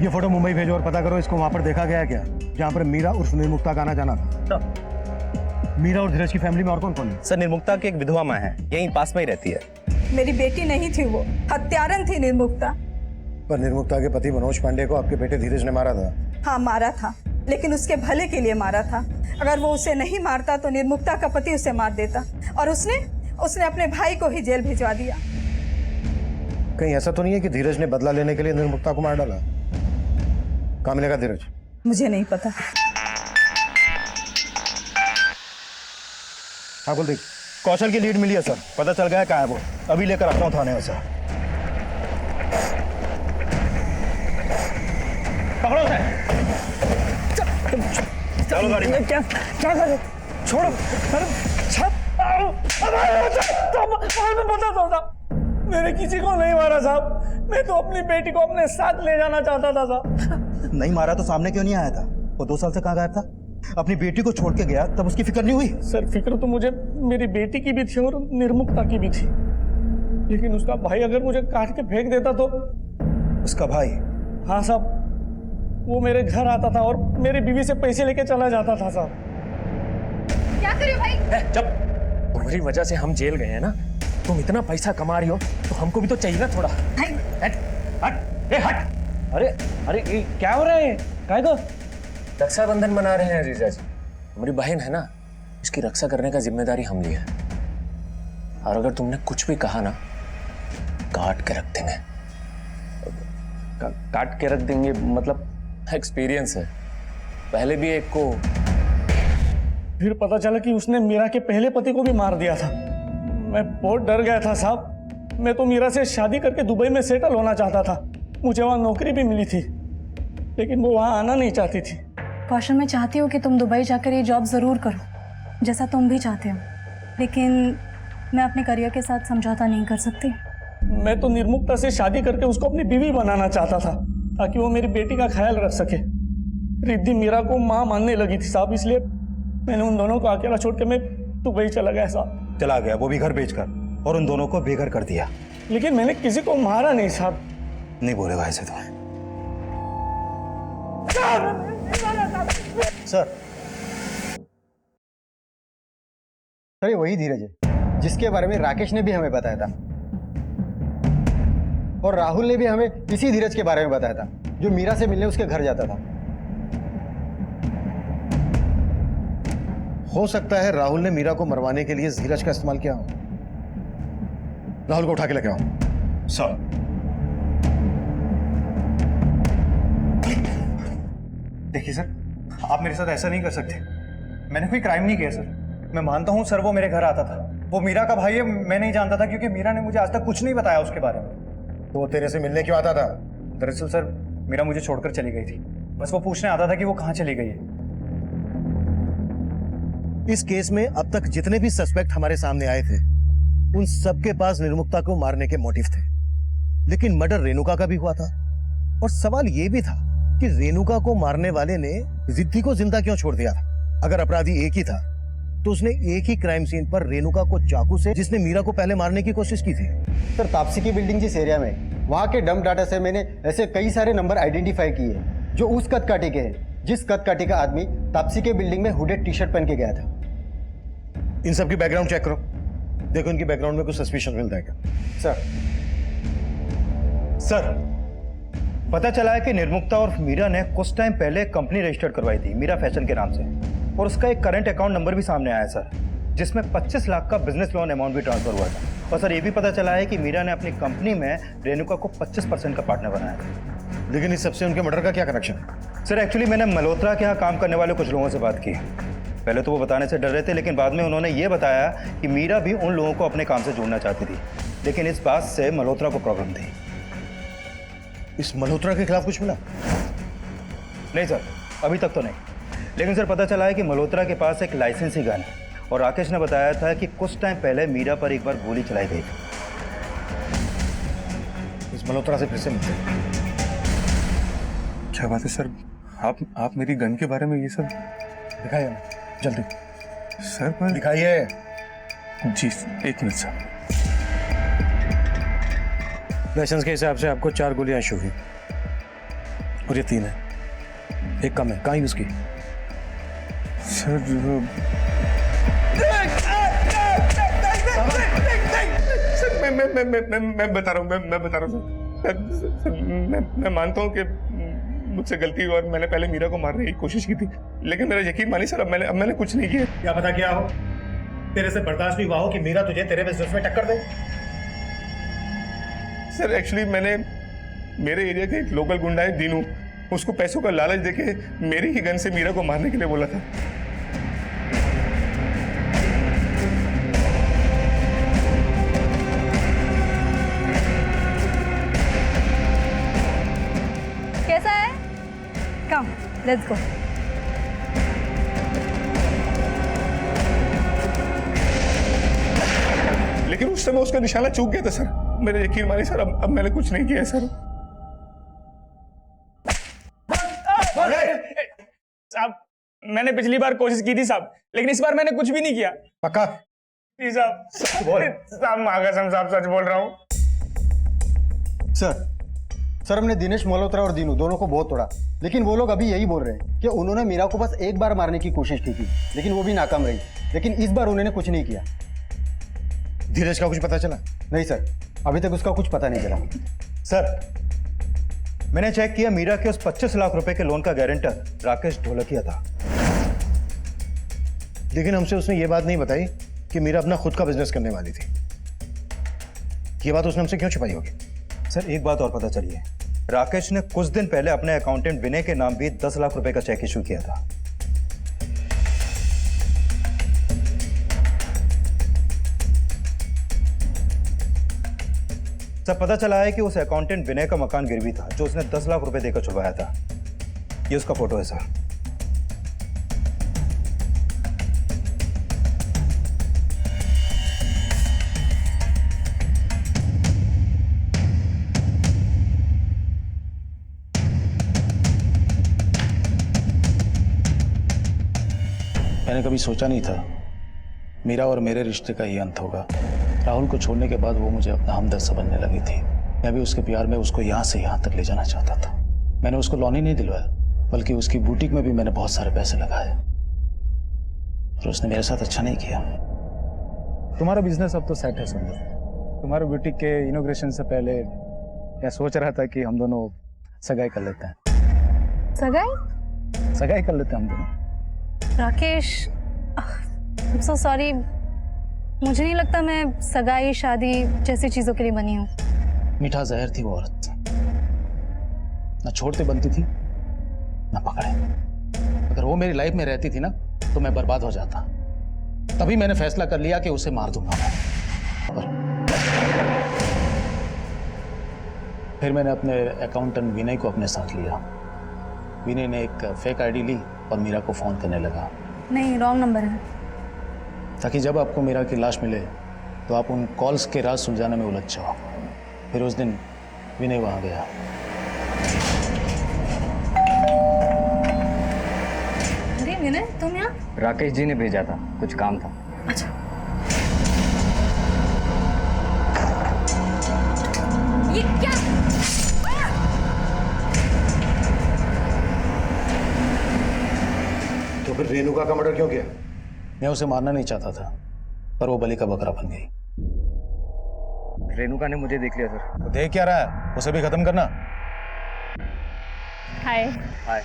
A: ये फोटो मुंबई भेजो और पता करो इसको वहां पर देखा गया है क्या, जहां पर मीरा उर्फ निर्मुक्ता का आना जाना था। मीरा और धीरज की फैमिली में और कौन कौन है?
P: सर निर्मुक्ता की एक विधवा माँ है, यहीं पास में ही रहती है।
J: मेरी बेटी नहीं थी, वो हत्यारन थी निर्मुक्ता।
A: पर निर्मुक्ता के पति मनोज पांडे को आपके बेटे धीरज ने मारा था।
J: हाँ मारा था, लेकिन उसके भले के लिए मारा था। अगर वो उसे नहीं मारता तो निर्मुक्ता का पति उसे मार देता, और उसने अपने भाई को ही जेल भिजवा दिया।
A: कहीं ऐसा तो नहीं है कि धीरज ने बदला लेने के लिए निर्मुक्ता को मार डाला? कहाँ मिलेगा धीरज?
J: मुझे नहीं पता।
B: हाँ कुलदीप, कौशल की लीड मिली है सर, पता चल गया है कहाँ है वो। अभी लेकर आता हूँ थाने में सर। पकड़ो उसे। चलो गाड़ी में।
J: क्या कर? छोड़ो। मैंने किसी को नहीं मारा साहब, मैं तो अपनी बेटी को अपने साथ ले जाना चाहता था साहब।
B: नहीं मारा तो सामने क्यों नहीं आया था? वो 2 साल से कहाँ गायब था? अपनी बेटी को छोड़ के गया तब उसकी फिक्र नहीं हुई?
C: सर फिक्र तो मुझे मेरी बेटी की भी थी और निर्मुक्ता की भी थी, लेकिन उसका भाई अगर मुझे काट के फेंक देता तो।
B: उसका भाई?
C: हाँ साहब, वो मेरे घर आता था और मेरी बीवी से पैसे लेके चला जाता था साहब।
G: क्या करियो भाई?
I: जब तुम्हारी वजह से हम जेल गए हैं ना, तुम इतना पैसा कमा रही हो तो हमको भी तो चाहिए ना थोड़ा। हट हट ए हट।
L: अरे अरे ये क्या हो रहा है? काय को?
I: रक्षाबंधन मना रहे हैं जीजा जी, हमारी बहन है ना, उसकी रक्षा करने का जिम्मेदारी हम लिए है। और अगर तुमने कुछ भी कहा ना, काट के रख देंगे।
L: काट के रख देंगे मतलब?
I: एक्सपीरियंस है, पहले भी एक को।
C: फिर पता चला कि उसने मीरा के पहले पति को भी मार दिया था। मैं बहुत डर गया था साहब। मैं तो मीरा से शादी करके दुबई में सेटल होना चाहता था, मुझे वहाँ नौकरी भी मिली थी, लेकिन वो वहाँ आना नहीं चाहती थी।
O: कौशल, मैं चाहती हूँ कि तुम दुबई जाकर ये जॉब ज़रूर करो, जैसा तुम भी चाहते हो, लेकिन मैं अपने करियर के साथ समझौता नहीं कर सकती।
C: मैं तो निर्मुक्ता से शादी करके उसको अपनी बीवी बनाना चाहता था, ताकि वो मेरी बेटी का ख्याल रख सके। रिद्धि मीरा को माँ मानने लगी थी साहब, इसलिए मैंने उन दोनों को अकेला छोड़ के मैं दुबई चला गया साहब।
B: चला गया, वो भी घर बेचकर, और उन दोनों को बेघर कर दिया।
C: लेकिन मैंने किसी को मारा नहीं साहब।
B: नहीं बोलेगा ऐसे तो।
D: सर ये वही धीरज है जिसके बारे में राकेश ने भी हमें बताया था, और राहुल ने भी हमें इसी धीरज के बारे में बताया था, जो मीरा से मिलने उसके घर जाता था।
A: हो सकता है राहुल ने मीरा को मरवाने के लिए धीरज का इस्तेमाल किया हो। राहुल को उठा के लेके आओ।
B: सर देखिए सर, आप मेरे साथ ऐसा नहीं कर सकते। मैंने कोई क्राइम नहीं किया सर। मैं मानता हूँ सर, वो मेरे घर आता था, वो मीरा का भाई है। मैं नहीं जानता था क्योंकि मीरा ने मुझे आज तक कुछ नहीं बताया उसके बारे में।
A: तो वो तेरे से मिलने क्यों आता था?
B: दरअसल सर, मीरा मुझे छोड़कर चली गई थी, बस वो पूछने आता था कि वो कहाँ चली गई है।
A: इस केस में अब तक जितने भी सस्पेक्ट हमारे सामने आए थे, उन सबके पास निर्मुक्ता को मारने के मोटिव थे, लेकिन मर्डर रेणुका का भी हुआ था। और सवाल यह भी था कि रेणुका को मारने वाले ने रिद्धि को जिंदा क्यों छोड़ दिया? अगर अपराधी एक ही था तो उसने एक ही क्राइम सीन पर रेणुका को चाकू से, जिसने मीरा को पहले मारने की कोशिश की थी।
D: सर तापसी की बिल्डिंग जिस एरिया में, वहां के डंप डाटा से मैंने ऐसे कई सारे नंबर आइडेंटिफाई किए जो उस कद काठी के हैं जिस कद काठी का आदमी तापसी के बिल्डिंग में हुडेड टी शर्ट पहन के गया था।
A: इन सब की बैकग्राउंड चेक करो, देखो इनकी बैकग्राउंड में कुछ सस्पिशन मिलता है क्या?
B: सर पता चला है कि निर्मुक्ता और मीरा ने कुछ टाइम पहले कंपनी रजिस्टर्ड करवाई थी मीरा फैशन के नाम से, और उसका एक करंट अकाउंट नंबर भी सामने आया सर, जिसमें 25 लाख का बिजनेस लोन अमाउंट भी ट्रांसफर हुआ था। और सर ये भी पता चला है कि मीरा ने अपनी कंपनी में रेणुका को 25% का पार्टनर बनाया था।
A: लेकिन इस सबसे उनके मर्डर का क्या कनेक्शन?
B: सर एक्चुअली मैंने मल्होत्रा के यहाँ काम करने वाले कुछ लोगों से बात की, पहले तो वो बताने से डर रहे थे, लेकिन बाद में उन्होंने ये बताया कि मीरा भी उन लोगों को अपने काम से जोड़ना चाहती थी, लेकिन इस बात से मल्होत्रा को प्रॉब्लम थी।
A: इस मल्होत्रा के खिलाफ कुछ मिला?
B: नहीं सर, अभी तक तो नहीं, लेकिन सर पता चला है कि मल्होत्रा के पास एक लाइसेंसी गन है और राकेश ने बताया था कि कुछ टाइम पहले मीरा पर एक बार गोली चलाई गई थी।
A: इस मल्होत्रा से फिर से मिलते हैं।
M: क्या बात है सर, आप मेरी गन के बारे में ये सब
A: दिखाइए हमें, जल्दी
M: सर। पर
A: दिखाइए।
M: जी 1 मिनट सर।
A: लाइसेंस के हिसाब से आपको 4 गोलियां इशू हुई और ये 3 है, एक कम है। कहाँ यूज की?
M: सर
C: मैं बता रहा हूँ, मैं बता रहा हूँ सर, मैं मानता हूँ कि मुझसे गलती हुई और मैंने पहले मीरा को मारने की कोशिश की थी, लेकिन मेरा यकीन मानिए सर, अब मैंने कुछ नहीं किया।
A: क्या पता क्या हो, तेरे से बर्दाश्त नहीं हुआ हो कि मीरा तुझे तेरे बिजनेस में टक्कर दे।
C: सर एक्चुअली मैंने, मेरे एरिया का एक लोकल गुंडा है दीनू, उसको पैसों का लालच देके मेरी ही गन से मीरा को मारने के लिए बोला था।
O: कैसा है? कम, लेट्स गो।
C: लेकिन उस समय उसका निशाना चूक गया था सर, मेरा यकीन मानिए सर, अब मैंने कुछ नहीं किया सर।
L: साहब मैंने पिछली बार कोशिश की थी साहब, लेकिन इस बार मैंने कुछ भी नहीं किया।
A: पक्का?
L: जी साहब। बोल साहब, मागसम साहब सच बोल रहा हूँ।
D: सर हमने दिनेश मल्होत्रा और दीनू दोनों को बहुत तोड़ा, लेकिन वो लोग अभी यही बोल रहे हैं कि उन्होंने मीरा को बस एक बार मारने की कोशिश की थी, लेकिन वो भी नाकाम रही। लेकिन इस बार उन्होंने कुछ नहीं किया।
A: धीरज का कुछ पता चला?
D: नहीं सर, अभी तक उसका कुछ पता नहीं चला।
B: सर मैंने चेक किया, मीरा के उस 25 लाख रुपए के लोन का गारंटर राकेश ढोलकिया था।
A: लेकिन हमसे उसने ये बात नहीं बताई कि मीरा अपना खुद का बिजनेस करने वाली थी। ये बात उसने हमसे क्यों छिपाई होगी?
B: सर एक बात और पता चली है, राकेश ने कुछ दिन पहले अपने अकाउंटेंट विनय के नाम भी 10 लाख रुपए का चेक इशू किया था। सर पता चला है कि उस अकाउंटेंट विनय का मकान गिरवी था, जो उसने 10 लाख रुपए देकर छुपाया था। ये उसका फोटो है सर।
Q: मैंने कभी सोचा नहीं था मीरा और मेरे रिश्ते का ये अंत होगा। राहुल को छोड़ने के बाद वो मुझे अपना हमदर्द समझने लगी थी। मैं भी उसके प्यार में उसको यहाँ से यहाँ तक ले जाना चाहता था। मैंने उसको लॉन ही नहीं दिलवाया, बल्कि उसकी बुटीक में भी मैंने बहुत सारे पैसे लगाए, और उसने मेरे साथ अच्छा नहीं किया।
L: तुम्हारा बिजनेस अब तो सेट है सुंदर। तुम्हारे बुटीक के इनॉग्रेशन से पहले मैं सोच रहा था कि हम दोनों सगाई कर लेते हैं। सगाई कर लेते हैं हम दोनों।
O: राकेश, I'm so sorry, मुझे नहीं लगता मैं सगाई शादी जैसी चीजों के लिए बनी हूँ।
Q: मीठा जहर थी वो औरत, ना छोड़ते बनती थी ना पकड़े। अगर वो मेरी लाइफ में रहती थी ना तो मैं बर्बाद हो जाता। तभी मैंने फैसला कर लिया कि उसे मार दूंगा। फिर मैंने अपने अकाउंटेंट विनय को अपने साथ लिया। विनय ने एक फेक आईडी ली और मीरा को फोन करने लगा।
O: नहीं, रॉन्ग नंबर है।
Q: ताकि जब आपको मीरा की लाश मिले तो आप उन कॉल्स के राज सुलझाने में उलझ जाओ। फिर उस दिन विनय वहां गया।
O: अरे विनय, तुम यहाँ?
R: राकेश जी ने भेजा था, कुछ काम था।
O: अच्छा। ये क्या?
A: तो फिर रेणुका का मर्डर क्यों किया?
Q: मैं उसे मारना नहीं चाहता था, पर वो बलि का बकरा बन गई।
R: रेणुका ने मुझे देख लिया सर।
A: तो देख क्या रहा है, उसे भी खत्म करना।
S: हाय।
R: हाय।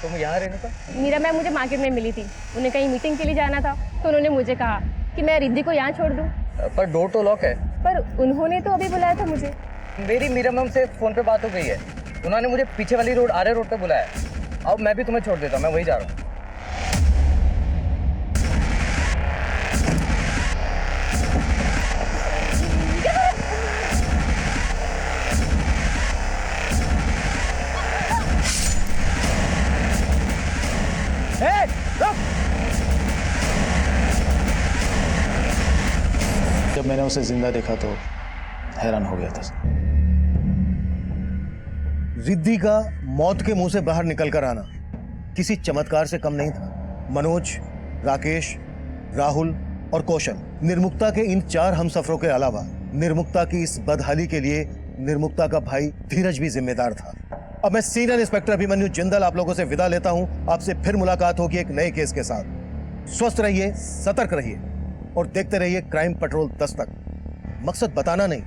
R: तुम यहाँ रेणुका?
S: मीरा मैम मुझे मार्केट में मिली थी, उन्हें कहीं मीटिंग के लिए जाना था, तो उन्होंने मुझे कहा कि मैं रिद्धि को यहाँ छोड़ दूँ।
R: पर डोर तो लॉक है।
S: पर उन्होंने तो अभी बुलाया था मुझे।
R: मेरी मीरा मैम से फोन पे बात हो गई है, उन्होंने मुझे पीछे वाली रोड, आर्य रोड पे बुलाया। अब मैं भी तुम्हें छोड़ देता हूँ, मैं वही जा रहा हूँ।
Q: उसे जिंदा देखा तो हैरान हो गया था।
A: रिद्धि का मौत के मुंह से बाहर निकलकर आना किसी चमत्कार से कम नहीं था। मनोज, राकेश, राहुल और कौशल, निर्मुक्ता के इन 4 हमसफरों के अलावा निर्मुक्ता की इस बदहाली के लिए निर्मुक्ता का भाई धीरज भी जिम्मेदार था। अब मैं सीनियर इंस्पेक्टर अभिमन्यु जिंदल आप लोगों से विदा लेता हूं। आपसे फिर मुलाकात होगी एक नए केस के साथ। स्वस्थ रहिए, सतर्क रहिए और देखते रहिए क्राइम पेट्रोल दस्तक। मकसद बताना नहीं,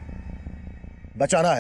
A: बचाना है।